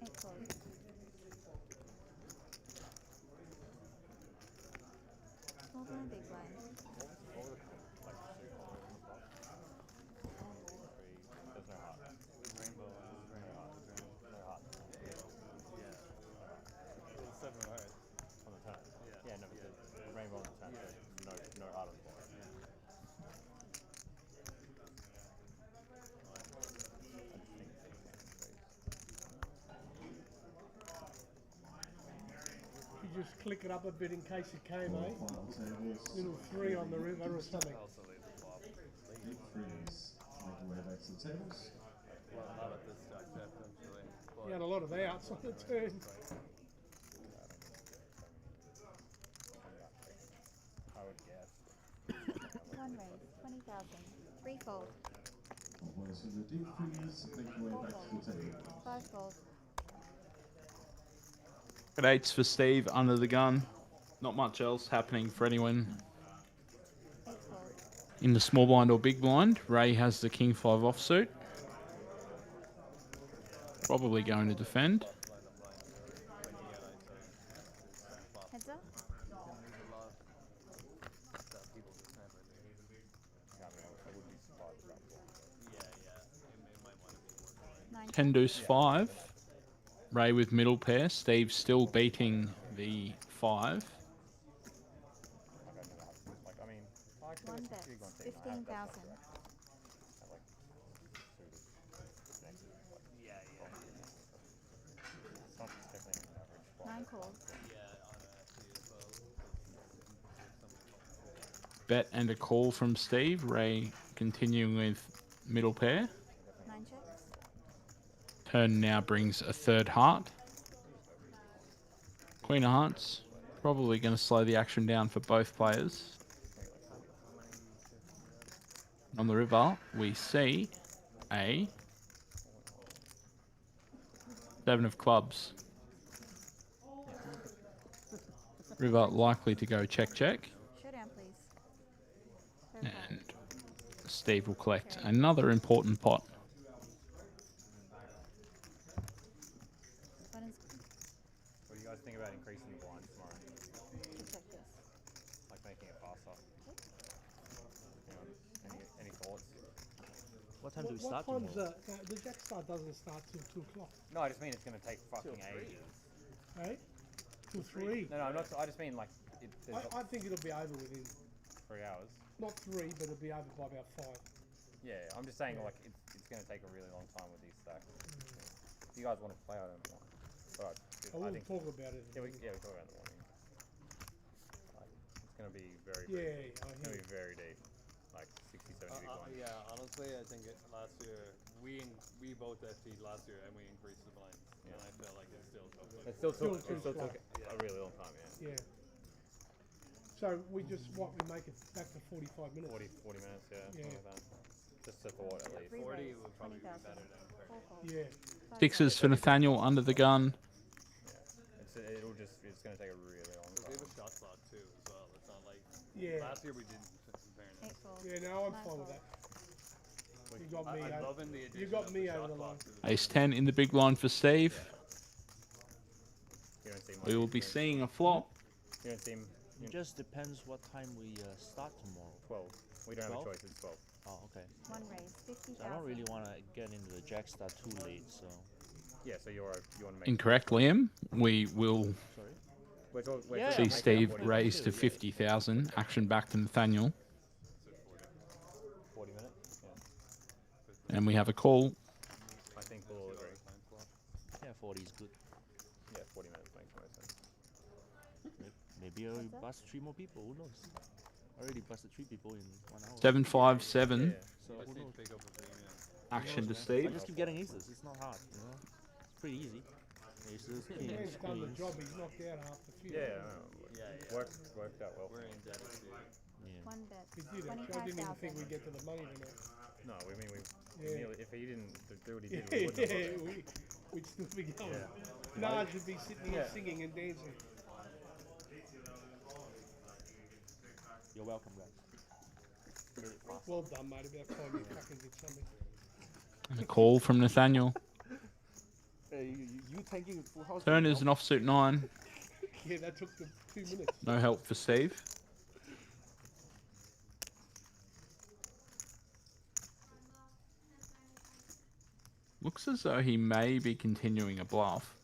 8 folds. Small blind, big blind. what would it like the suit on the top? There's no heart. Rainbow and no heart. No heart. Yeah. Well, 7 of hearts. On the turn. Yeah. Yeah, no, but the rainbow on the turn, so no heart on the bottom. You just click it up a bit in case it came, eh? Final tables. Little 3 on the river or something. Also laid the flop. Big threes. Make your way back to the tables. Well, not at this stack depth, actually. You had a lot of outs on the turn. I would guess. 1 raise. 20,000. 3 fold. Always with the deep threes. Make your way 4 back to the fold. table. 5 fold. Got 8s for Steve under the gun. Not much else happening for anyone 8 fold. in the small blind or big blind. Ray has the king 5 offsuit. Probably going to defend. Heads up. I would be surprised about that. 9 10 deuce 5. Ray with middle pair. Steve still beating the 5. Like, I mean, actually, 1 that's bet. big on taking. 15,000. Have like suited next, like, Yeah, yeah. it's not definitely an average flop. 9 calls. Bet and a call from Steve. Ray continuing with middle pair. 9 checks. Turn now brings a third heart. Queen of Hearts. Probably going to slow the action down for both players. On the river, we see a 7 of clubs. River likely to go check, check. Showdown, please. And Steve will collect another important pot. One is What do you guys think about increasing the blinds tomorrow? check this. Like making it faster? Any thoughts? What time do we What start time's tomorrow? the Jack Star doesn't start till 2 o'clock. No, I just mean it's going to take fucking ages. Hey? Till 3. No, I'm not. I just mean like I think it'll be over within 3 hours. not 3, but it'll be over by about 5. Yeah, I'm just saying like it's going to take a really long time with these stacks. If you guys want to play, I don't mind. But I I will think talk about it. we talk about it in the morning. Like, it's going to be very Yeah, it's going to be very deep, like 60, 70 big ones. Yeah, honestly, I think last year we both FT'd last year and we increased the blinds, and I feel like it still took. It still took slow. a really long time. Yeah. So we just we make it back to 45 minutes. 40 minutes, yeah. Yeah. Something like that. Just to thought at least. 40 would probably be better than 30. Yeah. Sixes for Nathaniel under the gun. It's going to take a really long Because time. we have a shot clock too as well. It's not like last year we didn't. In fairness. Yeah, no, I'm fine with that. You got me. I'm loving the addition You got of me the over shot the clock line. to the Ace 10 in the big line for Steve. You don't see much. We will be seeing a flop. You don't seem. It just depends what time we start tomorrow. 12. We don't have a 12? choice. It's 12. Oh, okay. One raise, 50,000. So I don't really want to get into the Jack Star too late, so. Yeah, so you want to make. Incorrect, Liam. We will Yeah, see make it Steve 40 raise to minutes. 50,000. Action back to Nathaniel. 40 minutes? And we have a call. I think we'll all agree. Yeah, 40 is good. Yeah, 40 minutes makes most sense. Maybe I'll bust 3 more people, who knows? I already busted 3 people in 1 hour. 757. So who knows? Action to I Steve. just keep getting aces, it's not hard, you know? It's pretty easy. Aces, kings, He's done the queens. job. He's knocked out half the field. Yeah. Worked out well. We're indebted to you. Yeah. One bet, We did. I didn't even think we'd get to the money tonight. No, we mean we Yeah. nearly, if he didn't do what he did, Yeah, we wouldn't have. we'd still be going. Yeah. Naj would be sitting here singing and dancing. You're welcome, guys. Well done, mate. About time you fucking did something. And a call from Nathaniel. Hey, you tanking full house? Turn is an offsuit 9. Yeah, that took them 2 minutes. No help for Steve. Looks as though he may be continuing a bluff.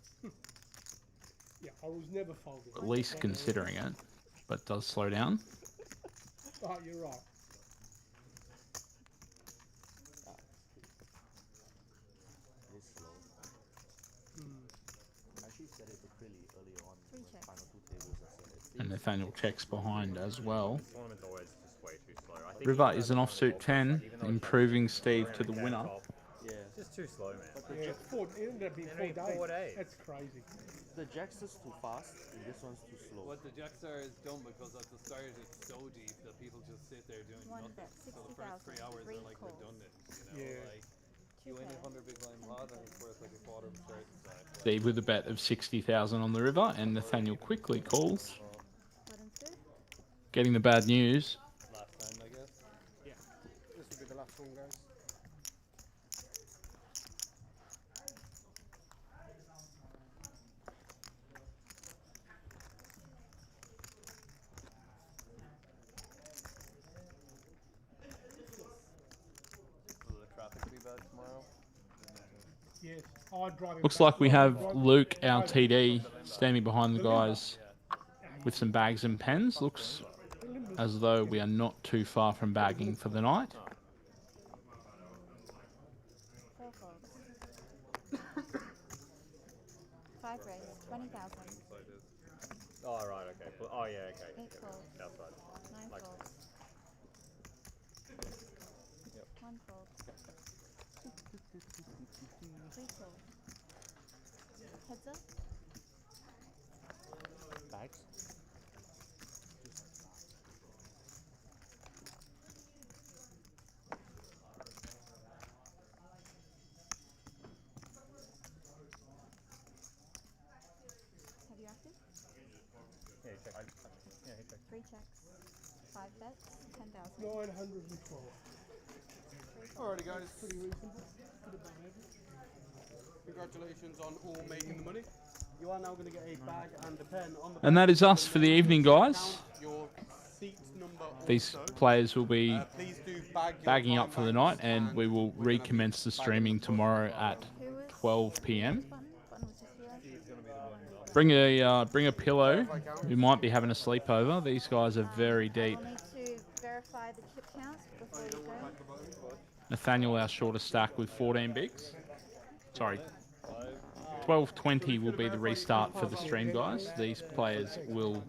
Yeah, I was never folding. At least considering it. But does slow down. Oh, you're right. It is slow. I actually said it to Prilly earlier on in the final 2 tables. I said it. And Nathaniel checks behind as well. This tournament's always just way too slow. I think River even is though an the tournament offsuit 10, even though it's improving like Steve around to the the winner. top, Yeah. It's just too slow, man. Yeah, it ended up being 4 Only days. 4 days. That's crazy. The Jackster's too fast, and this one's too slow. What the Jackstar is done because at the start it's so deep that people just sit there doing One nothing. bet, So the first 3 hours are like calls. redundant, you know? Yeah. Like, you win a 100 big line pot and it's worth like a quarter of a certain size. Steve with a bet of 60,000 on the river, and Nathaniel quickly calls. Getting the bad news. Last time, I guess. Yeah. This will be the last one, guys. Will the traffic be bad tomorrow? Yes. I'd drive him Looks back. like we have Drive- Luke, our TD, standing behind the guys with some bags and pens. Looks as though we are not too far from bagging for the night. 4 folds. 5 raise, 20,000. Oh, right, okay. Oh, yeah, okay. 8 folds. Outside. 9 Like- folds. Yep. 1 fold. 3 folds. Heads up. bags. Have you acted? Yeah, check. Yeah, he checked. 3 checks. 5 bets. 10,000. 912. Alrighty, guys. Pretty reasonable. Bit above average. Congratulations on all making the money. You are now going to get a bag and a pen on the. And that is us for the evening, guys. Count your seat number. These also. players will be Please do bag your bagging time up for the banks, night, and we will recommence the streaming tomorrow at 12 p.m. Bring a pillow. We might be having a sleepover. These guys are very deep. I'll need to verify the chip counts before you go. Nathaniel, our shortest stack with 14 bigs. Sorry. 12:20 will be the restart for the stream, guys. These players will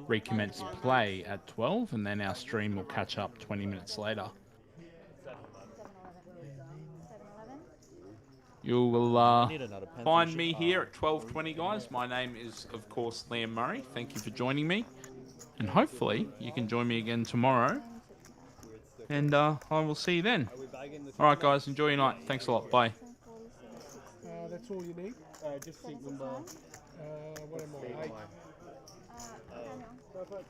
recommence play at 12, and then our stream will catch up 20 minutes later. 7-11. You will find me here at 12:20, guys. My name is, of course, Liam Murray. Thank you for joining me. And hopefully you can join me again tomorrow. And I will see you then. All right, guys. Enjoy your night. Thanks a lot. Bye. That's all you need. Just seat number. What am I? 8. Daniel. Perfect.